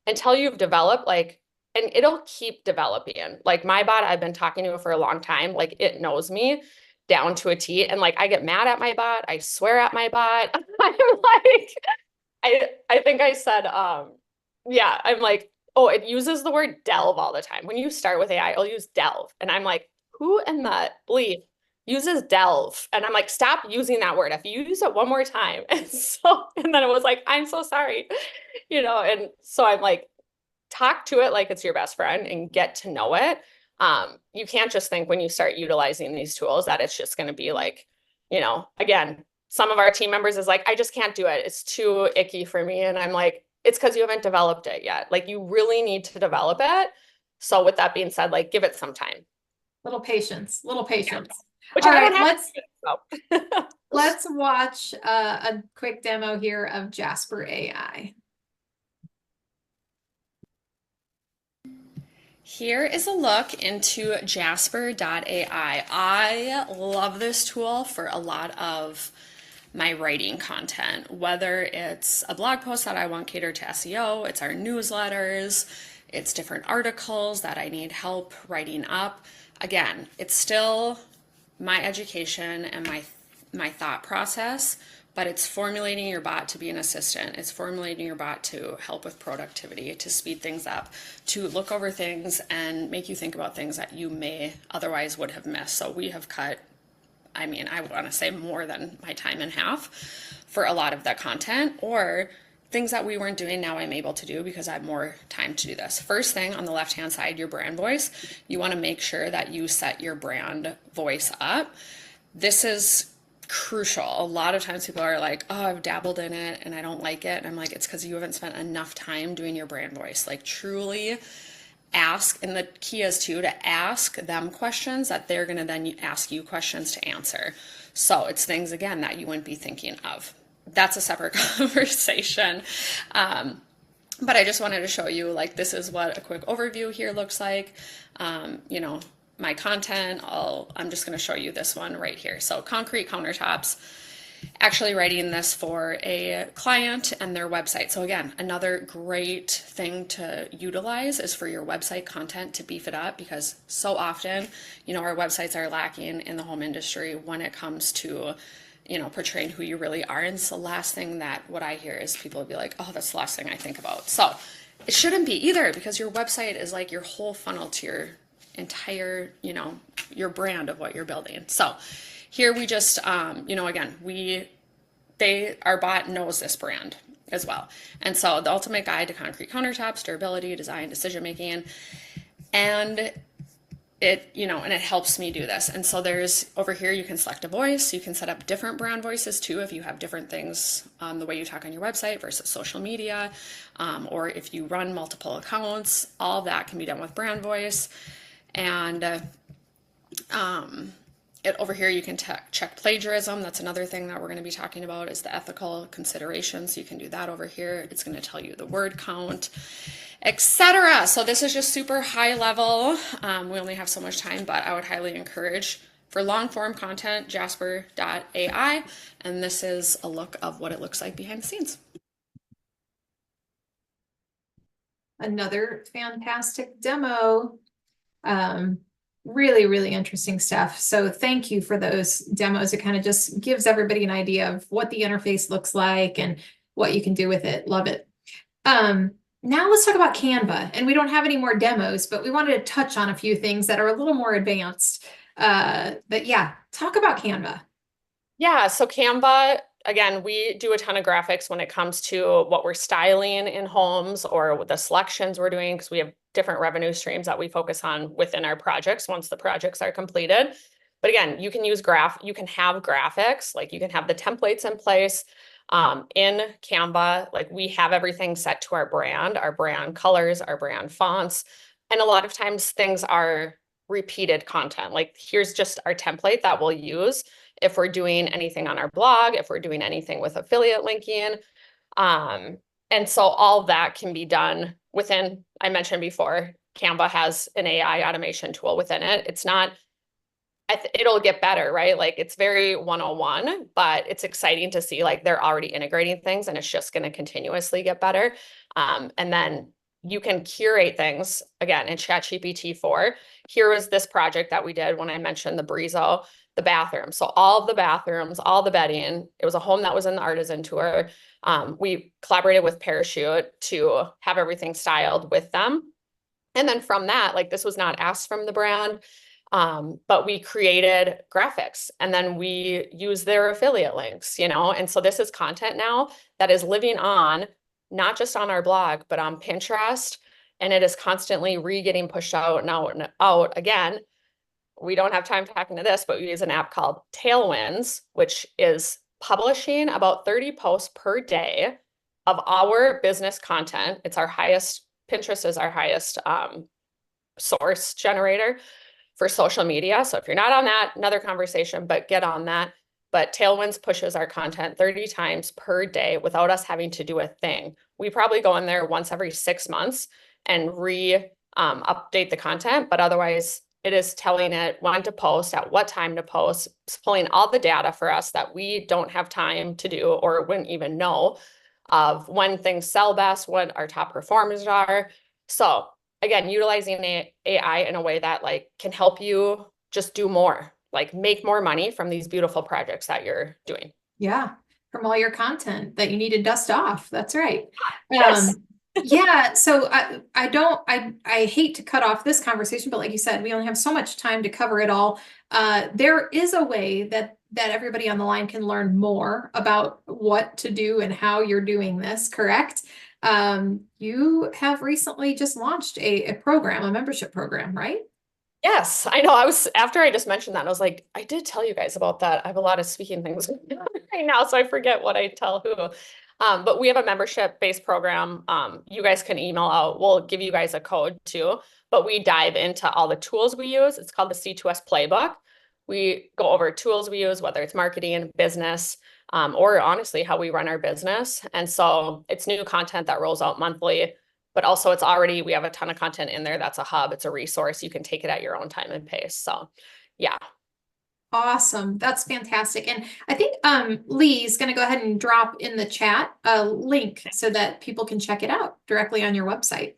Speaker 2: until you've developed like, and it'll keep developing. Like my bot, I've been talking to it for a long time. Like it knows me down to a T. And like I get mad at my bot. I swear at my bot. I'm like, I think I said, yeah, I'm like, oh, it uses the word delve all the time. When you start with AI, it'll use delve. And I'm like, who in the bleep uses delve? And I'm like, stop using that word. If you use it one more time. And then it was like, I'm so sorry, and so I'm like, talk to it like it's your best friend and get to know it. You can't just think when you start utilizing these tools that it's just going to be like, again, some of our team members is like, I just can't do it. It's too icky for me. And I'm like, it's because you haven't developed it yet. Like you really need to develop it. So with that being said, like give it some time.
Speaker 1: Little patience.
Speaker 2: Yeah. Which
Speaker 1: All
Speaker 2: I
Speaker 1: right,
Speaker 2: don't have.
Speaker 1: let's watch a quick demo here of Jasper AI.
Speaker 3: Here is a look into Jasper.ai. I love this tool for a lot of my writing content, whether it's a blog post that I want catered to SEO, it's our newsletters, it's different articles that I need help writing up. Again, it's still my education and my thought process, but it's formulating your bot to be an assistant. It's formulating your bot to help with productivity, to speed things up, to look over things and make you think about things that you may otherwise would have missed. So we have cut, I want to say more than my time in half for a lot of that content, or things that we weren't doing now I'm able to do because I have more time to do this. First thing on the left-hand side, your brand voice. You want to make sure that you set your brand voice up. This is crucial. A lot of times people are like, oh, I've dabbled in it and I don't like it. And I'm like, it's because you haven't spent enough time doing your brand voice. Like truly ask, and the key is too, to ask them questions that they're going to then ask you questions to answer. So it's things, again, that you wouldn't be thinking of. That's a separate conversation. But I just wanted to show you, like, this is what a quick overview here looks like. My content, I'm just going to show you this one right here. So concrete countertops, actually writing this for a client and their website. So again, another great thing to utilize is for your website content to beef it up, because so often, our websites are lacking in the home industry when it comes to, portraying who you really are. And it's the last thing that what I hear is people will be like, oh, that's the last thing I think about. So it shouldn't be either, because your website is like your whole funnel to your entire, your brand of what you're building. So here we just, again, our bot knows this brand as well. And so the ultimate guide to concrete countertops, durability, design, decision-making, and it helps me do this. And so there's over here, you can select a voice. You can set up different brand voices too, if you have different things, the way you talk on your website versus social media, or if you run multiple accounts, all that can be done with brand voice. And over here, you can check plagiarism. That's another thing that we're going to be talking about, is the ethical considerations. You can do that over here. It's going to tell you the word count, etc. So this is just super high level. We only have so much time, but I would highly encourage, for long form content, Jasper.ai. And this is a look of what it looks like behind the scenes.
Speaker 1: Another fantastic demo. Really, really interesting stuff. So thank you for those demos. It kind of just gives everybody an idea of what the interface looks like and what you can do with it. Love it. Now let's talk about Canva. And we don't have any more demos, but we wanted to touch on a few things that are a little more advanced. But yeah, talk about Canva.
Speaker 2: Yeah, so Canva, again, we do a ton of graphics when it comes to what we're styling in homes or the selections we're doing, because we have different revenue streams that we focus on within our projects once the projects are completed. But again, you can have graphics, like you can have the templates in place. In Canva, like we have everything set to our brand colors, our brand fonts. And a lot of times things are repeated content. Like here's just our template that we'll use if we're doing anything on our blog, if we're doing anything with affiliate linking. And so all that can be done within, I mentioned before, Canva has an AI automation tool within it. It's not, it'll get better, right? Like it's very 101, but it's exciting to see like they're already integrating things and it's just going to continuously get better. And then you can curate things again in ChatGPT 4. Here was this project that we did when I mentioned the Brizo, the bathroom. So all of the bathrooms, all the bedding, it was a home that was in the artisan tour. We collaborated with Parachute to have everything styled with them. And then from that, like this was not asked from the brand, but we created graphics and then we use their affiliate links, you know? And so this is content now that is living on, not just on our blog, but on Pinterest. And it is constantly getting pushed out and out and out again. We don't have time talking to this, but we use an app called Tailwinds, which is publishing about 30 posts per day of our business content. It's our highest, Pinterest is our highest source generator for social media. So if you're not on that, another conversation, but get on that. But Tailwinds pushes our content 30 times per day without us having to do a thing. We probably go in there once every 6 months and update the content, but otherwise it is telling it when to post, at what time to post, it's pulling all the data for us that we don't have time to do or wouldn't even know of when things sell best, what our top performers are. So again, utilizing AI in a way that like can help you just do more, like make more money from these beautiful projects that you're doing.
Speaker 1: Yeah, from all your content that you need to dust off. That's right.
Speaker 2: Yes.
Speaker 1: Yeah, so I hate to cut off this conversation, but like you said, we only have so much time to cover it all. There is a way that everybody on the line can learn more about what to do and how you're doing this, correct? You have recently just launched a program, a membership program, right?
Speaker 2: Yes, I know. After I just mentioned that, I was like, I did tell you guys about that. I have a lot of speaking things going on right now, so I forget what I tell who. But we have a membership-based program. You guys can email out. We'll give you guys a code too, but we dive into all the tools we use. It's called the C2S Playbook. We go over tools we use, whether it's marketing, business, or honestly, how we run our business. And so it's new content that rolls out monthly. But also we have a ton of content in there. That's a hub. It's a resource. You can take it at your own time and pace. So yeah.
Speaker 1: Awesome. That's fantastic. And I think Lee's going to go ahead and drop in the chat a link so that people can check it out directly on your website.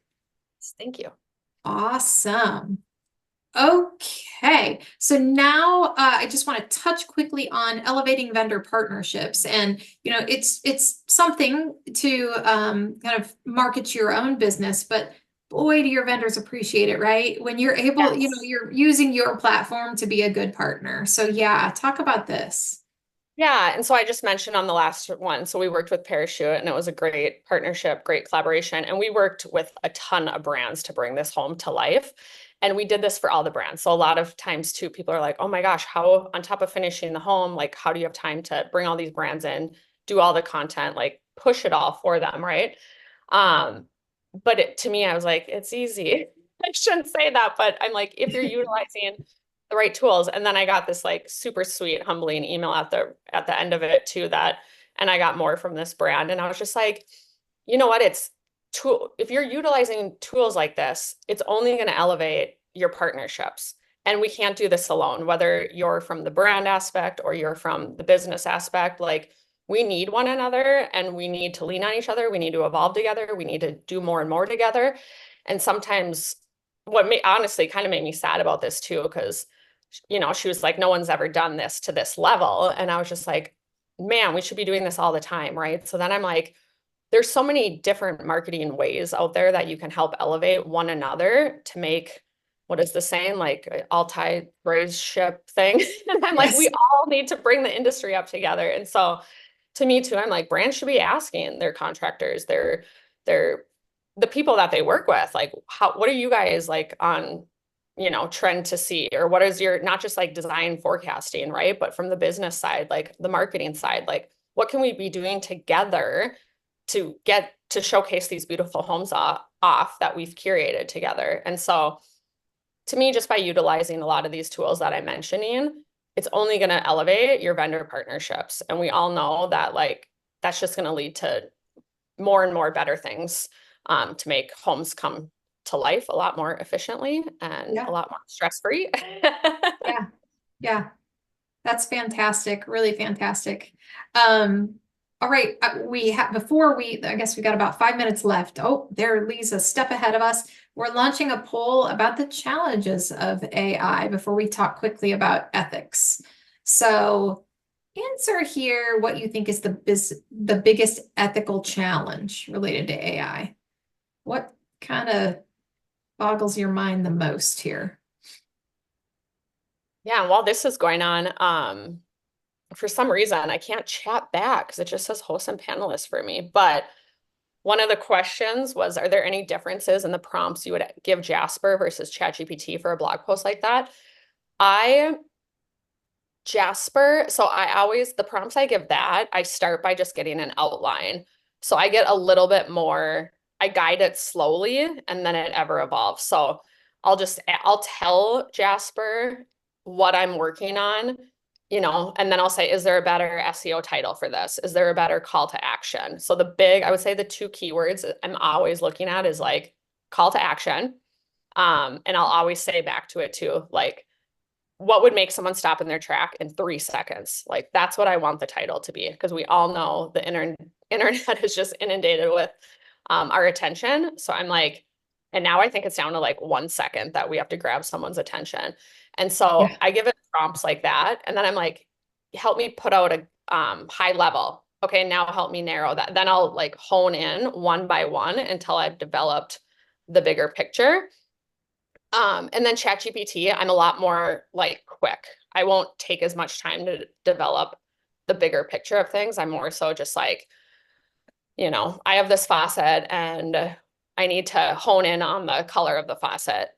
Speaker 2: Thank you.
Speaker 1: Awesome. Okay, so now I just want to touch quickly on elevating vendor partnerships, and it's something to kind of market your own business, but boy, do your vendors appreciate it, right? When you're able,
Speaker 2: Yes.
Speaker 1: you're using your platform to be a good partner. So yeah, talk about this.
Speaker 2: Yeah. And so I just mentioned on the last one, so we worked with Parachute and it was a great partnership, great collaboration. And we worked with a ton of brands to bring this home to life. And we did this for all the brands. So a lot of times too, people are like, oh my gosh, how on top of finishing the home, like how do you have time to bring all these brands in, do all the content, like push it all for them, right? But to me, I was like, it's easy. I shouldn't say that, but I'm like, if you're utilizing the right tools. And then I got this like super sweet, humbling email at the end of it too, and I got more from this brand. And I was just like, you know what? If you're utilizing tools like this, it's only going to elevate your partnerships. And we can't do this alone, whether you're from the brand aspect or you're from the business aspect. Like we need one another and we need to lean on each other. We need to evolve together. We need to do more and more together. And sometimes honestly kind of made me sad about this too, because she was like, no one's ever done this to this level. And I was just like, man, we should be doing this all the time, right? So then I'm like, there's so many different marketing ways out there that you can help elevate one another to make, what is the saying, like all tide raise ship thing. And I'm like, we all need to bring the industry up together. And so to me too, I'm like, brands should be asking their contractors, the people that they work with, like, what are you guys like on, trend to see, or what is your, not just like design forecasting, right? But from the business side, like the marketing side, like what can we be doing together to get to showcase these beautiful homes off that we've curated together? And so to me, just by utilizing a lot of these tools that I'm mentioning, it's only going to elevate your vendor partnerships. And we all know that like that's just going to lead to more and more better things to make homes come to life a lot more efficiently and a lot more stress-free.
Speaker 1: Yeah. Yeah. That's fantastic. Really fantastic. All right. I guess we got about 5 minutes left. Oh, there Lee's a step ahead of us. We're launching a poll about the challenges of AI before we talk quickly about ethics. So answer here what you think is the biggest ethical challenge related to AI. What kind of boggles your mind the most here?
Speaker 2: Yeah, while this is going on, for some reason I can't chat back because it just says host and panelists for me. But one of the questions was, are there any differences in the prompts you would give Jasper versus ChatGPT for a blog post like that? Jasper, so the prompts I give that, I start by just getting an outline. So I get a little bit more, I guide it slowly and then it ever evolves. So I'll tell Jasper what I'm working on, and then I'll say, is there a better SEO title for this? Is there a better call to action? So I would say the two keywords I'm always looking at is like call to action. And I'll always say back to it too, like, what would make someone stop in their track in 3 seconds? Like that's what I want the title to be, because we all know the internet is just inundated with our attention. So I'm like, and now I think it's down to like 1 second that we have to grab someone's attention. And so I give it prompts like that. And then I'm like, help me put out a high level. Okay, now help me narrow that. Then I'll like hone in one by one until I've developed the bigger picture. And then ChatGPT, I'm a lot more like quick. I won't take as much time to develop the bigger picture of things. I'm more so just like, I have this faucet and I need to hone in on the color of the faucet,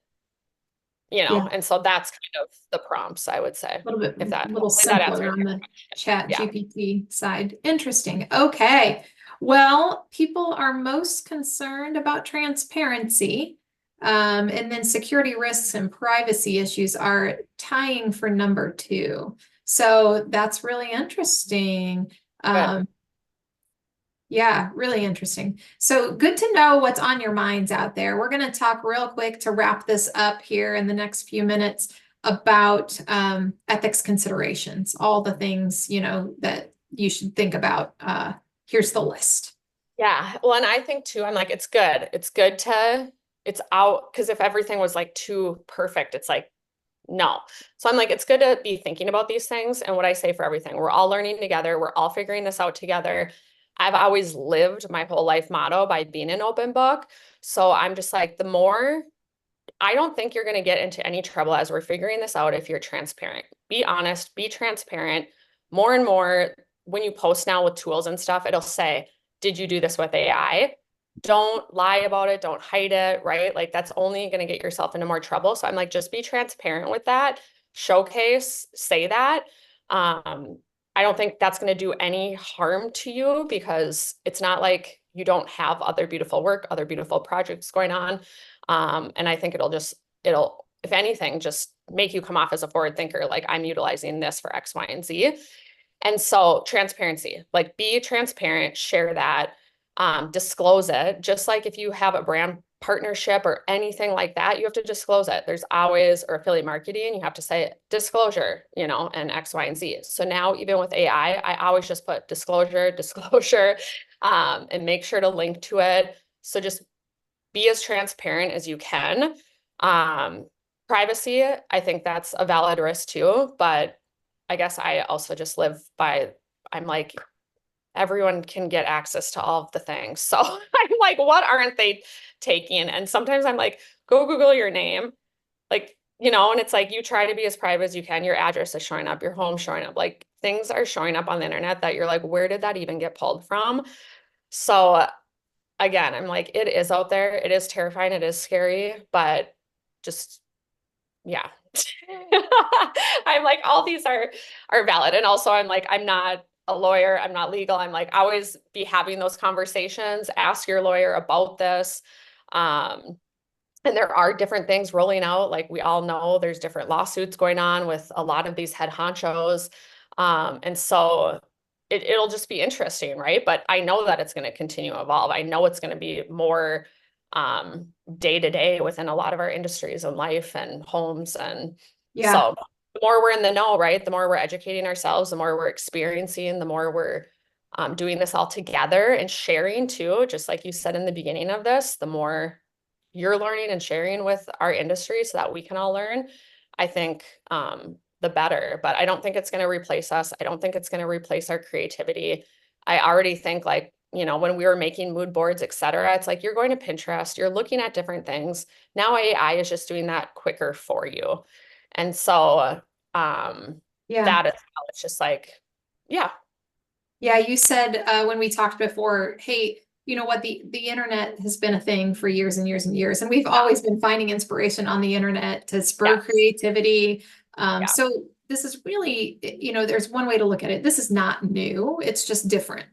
Speaker 2: and so that's kind of the prompts, I would say.
Speaker 1: A little
Speaker 2: Hopefully
Speaker 1: simpler on the chat GPT side. Interesting. Okay. Well, people are most concerned about transparency. And then security risks and privacy issues are tying for number 2. So that's really interesting. Yeah, really interesting. So good to know what's on your minds out there. We're going to talk real quick to wrap this up here in the next few minutes about ethics considerations, all the things, that you should think about. Here's the list.
Speaker 2: Yeah. Well, and I think too, I'm like, it's good. It's out, because if everything was like too perfect, it's like, no. So I'm like, it's good to be thinking about these things. And what I say for everything, we're all learning together. We're all figuring this out together. I've always lived my whole life motto by being an open book. So I'm just like, I don't think you're going to get into any trouble as we're figuring this out if you're transparent. Be honest, be transparent. More and more, when you post now with tools and stuff, it'll say, did you do this with AI? Don't lie about it. Don't hide it, right? Like that's only going to get yourself into more trouble. So I'm like, just be transparent with that. Showcase, say that. I don't think that's going to do any harm to you, because it's not like you don't have other beautiful work, other beautiful projects going on. And I think it'll, if anything, just make you come off as a forward thinker. Like I'm utilizing this for X, Y, and Z. And so transparency, like be transparent, share that, disclose it. Just like if you have a brand partnership or anything like that, you have to disclose it. There's always, or affiliate marketing, you have to say disclosure, and X, Y, and Z. So now even with AI, I always just put disclosure, and make sure to link to it. So just be as transparent as you can. Privacy, I think that's a valid risk too, but I guess I also just live by, I'm like, everyone can get access to all of the things. So I'm like, what aren't they taking? And sometimes I'm like, go Google your name. Like, and it's like, you try to be as private as you can. Your address is showing up, your home showing up, like things are showing up on the internet that you're like, where did that even get pulled from? So again, I'm like, it is out there. It is terrifying. It is scary, but just, yeah. I'm like, all these are valid. And also I'm like, I'm not a lawyer. I'm not legal. I'm like, always be having those conversations. Ask your lawyer about this. And there are different things rolling out. Like we all know there's different lawsuits going on with a lot of these head honchos. And so it'll just be interesting, right? But I know that it's going to continue to evolve. I know it's going to be more day to day within a lot of our industries and life and homes. And
Speaker 1: Yeah.
Speaker 2: so the more we're in the know, right? The more we're educating ourselves, the more we're experiencing, the more we're doing this all together and sharing too, just like you said in the beginning of this, the more you're learning and sharing with our industry so that we can all learn, I think the better. But I don't think it's going to replace us. I don't think it's going to replace our creativity. I already think like, you know, when we were making mood boards, et cetera, it's like you're going to Pinterest, you're looking at different things. Now AI is just doing that quicker for you. And so
Speaker 1: Yeah.
Speaker 2: that is how it's just like, yeah.
Speaker 1: Yeah, you said when we talked before, hey, you know what, the internet has been a thing for years and years and years, and we've always been finding inspiration on the internet to spur
Speaker 2: Yeah.
Speaker 1: creativity.
Speaker 2: Yeah.
Speaker 1: So this is really, you know, there's one way to look at it. This is not new, it's just different.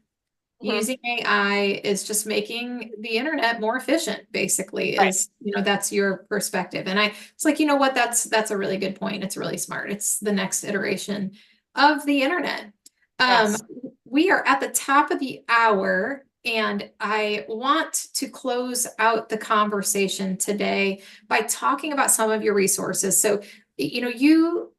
Speaker 1: Using AI is just making the internet more efficient, basically,
Speaker 2: Right.
Speaker 1: is, you know, that's your perspective. And it's like, you know what, that's a really good point. It's really smart. It's the next iteration of the internet.
Speaker 2: Yes.
Speaker 1: We are at the top of the hour, and I want to close out the conversation today by talking about some of your resources. So, you know,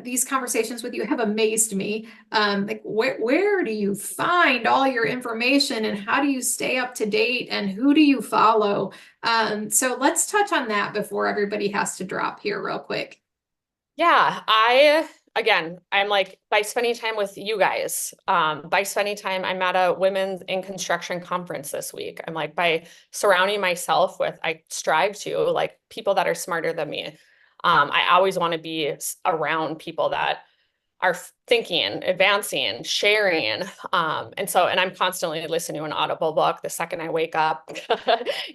Speaker 1: these conversations with you have amazed me. Like where do you find all your information, and how do you stay up to date, and who do you follow? So let's touch on that before everybody has to drop here real quick.
Speaker 2: Yeah, again, I'm like, by spending time with you guys, by spending time, I'm at a women's in construction conference this week. I'm like, by surrounding myself with, I strive to like people that are smarter than me. I always want to be around people that are thinking, advancing, sharing. And I'm constantly listening to an Audible book the second I wake up,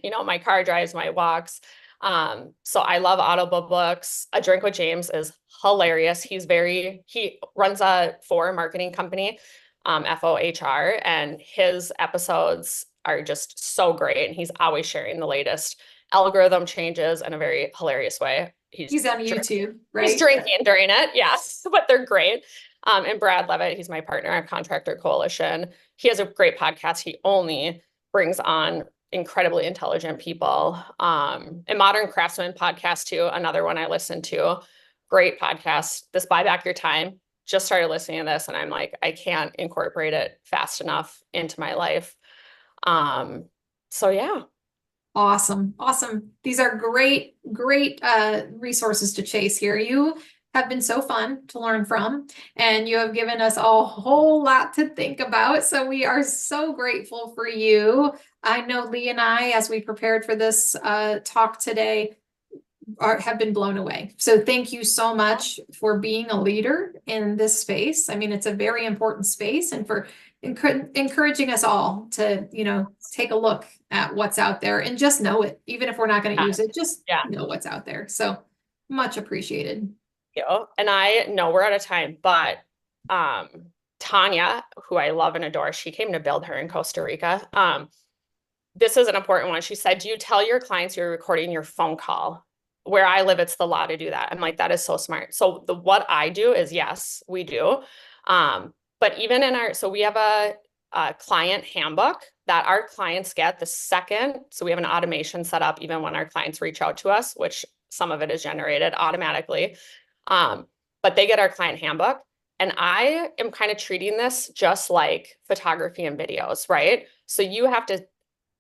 Speaker 2: you know, my car drives, my walks. So I love Audible books. A Drink with James is hilarious. He runs a marketing company, FOHR, and his episodes are just so great. And he's always sharing the latest algorithm changes in a very hilarious way.
Speaker 1: He's on YouTube, right?
Speaker 2: He's drinking during it, yes, but they're great. And Brad Levitt, he's my partner at Contractor Coalition. He has a great podcast. He only brings on incredibly intelligent people. And Modern Craftsman podcast too, another one I listen to. Great podcast. This Buy Back Your Time. Just started listening to this, and I'm like, I can't incorporate it fast enough into my life. So yeah.
Speaker 1: Awesome. Awesome. These are great resources to chase here. You have been so fun to learn from, and you have given us a whole lot to think about. So we are so grateful for you. I know Lee and I, as we prepared for this talk today, have been blown away. So thank you so much for being a leader in this space. I mean, it's a very important space, and for encouraging us all to, you know, take a look at what's out there and just know it, even if we're not going to use it, just know what's out there. So much appreciated.
Speaker 2: And I know we're out of time, but Tanya, who I love and adore, she came to build her in Costa Rica. This is an important one. She said, do you tell your clients you're recording your phone call? Where I live, it's the law to do that. I'm like, that is so smart. So what I do is, yes, we do. But even so we have a client handbook that our clients get the second. So we have an automation set up even when our clients reach out to us, which some of it is generated automatically. But they get our client handbook. And I am kind of treating this just like photography and videos, right? So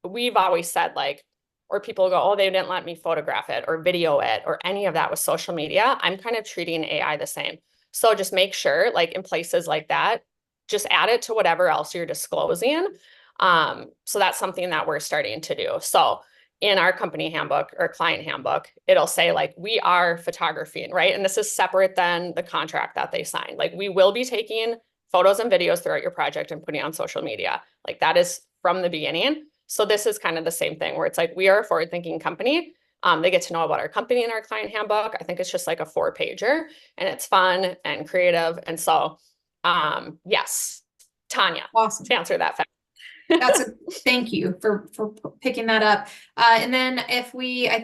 Speaker 2: we've always said like, or people go, oh, they didn't let me photograph it or video it or any of that with social media. I'm kind of treating AI the same. So just make sure, like in places like that, just add it to whatever else you're disclosing. So that's something that we're starting to do. So in our company handbook or client handbook, it'll say like, we are photographing, right? And this is separate than the contract that they signed. Like we will be taking photos and videos throughout your project and putting on social media. Like that is from the beginning. So this is kind of the same thing where it's like, we are a forward-thinking company. They get to know about our company in our client handbook. I think it's just like a 4-pager, and it's fun and creative. And so, yes, Tanya,
Speaker 1: Awesome.
Speaker 2: to answer that fact.
Speaker 1: Thank you for picking that up. And then I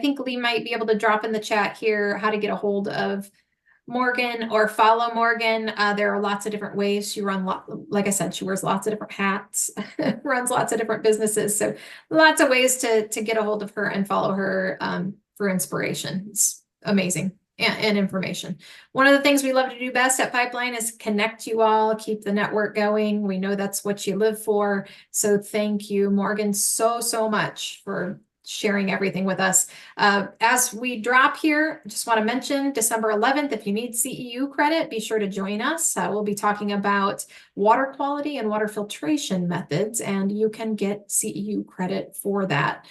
Speaker 1: think Lee might be able to drop in the chat here how to get a hold of Morgan or follow Morgan. There are lots of different ways. She like I said, she wears lots of different hats, runs lots of different businesses. So lots of ways to get a hold of her and follow her for inspiration. It's amazing. And information. One of the things we love to do best at Pipeline is connect you all, keep the network going. We know that's what you live for. So thank you, Morgan, so much for sharing everything with us. As we drop here, I just want to mention December 11th, if you need CEU credit, be sure to join us. We'll be talking about water quality and water filtration methods, and you can get CEU credit for that.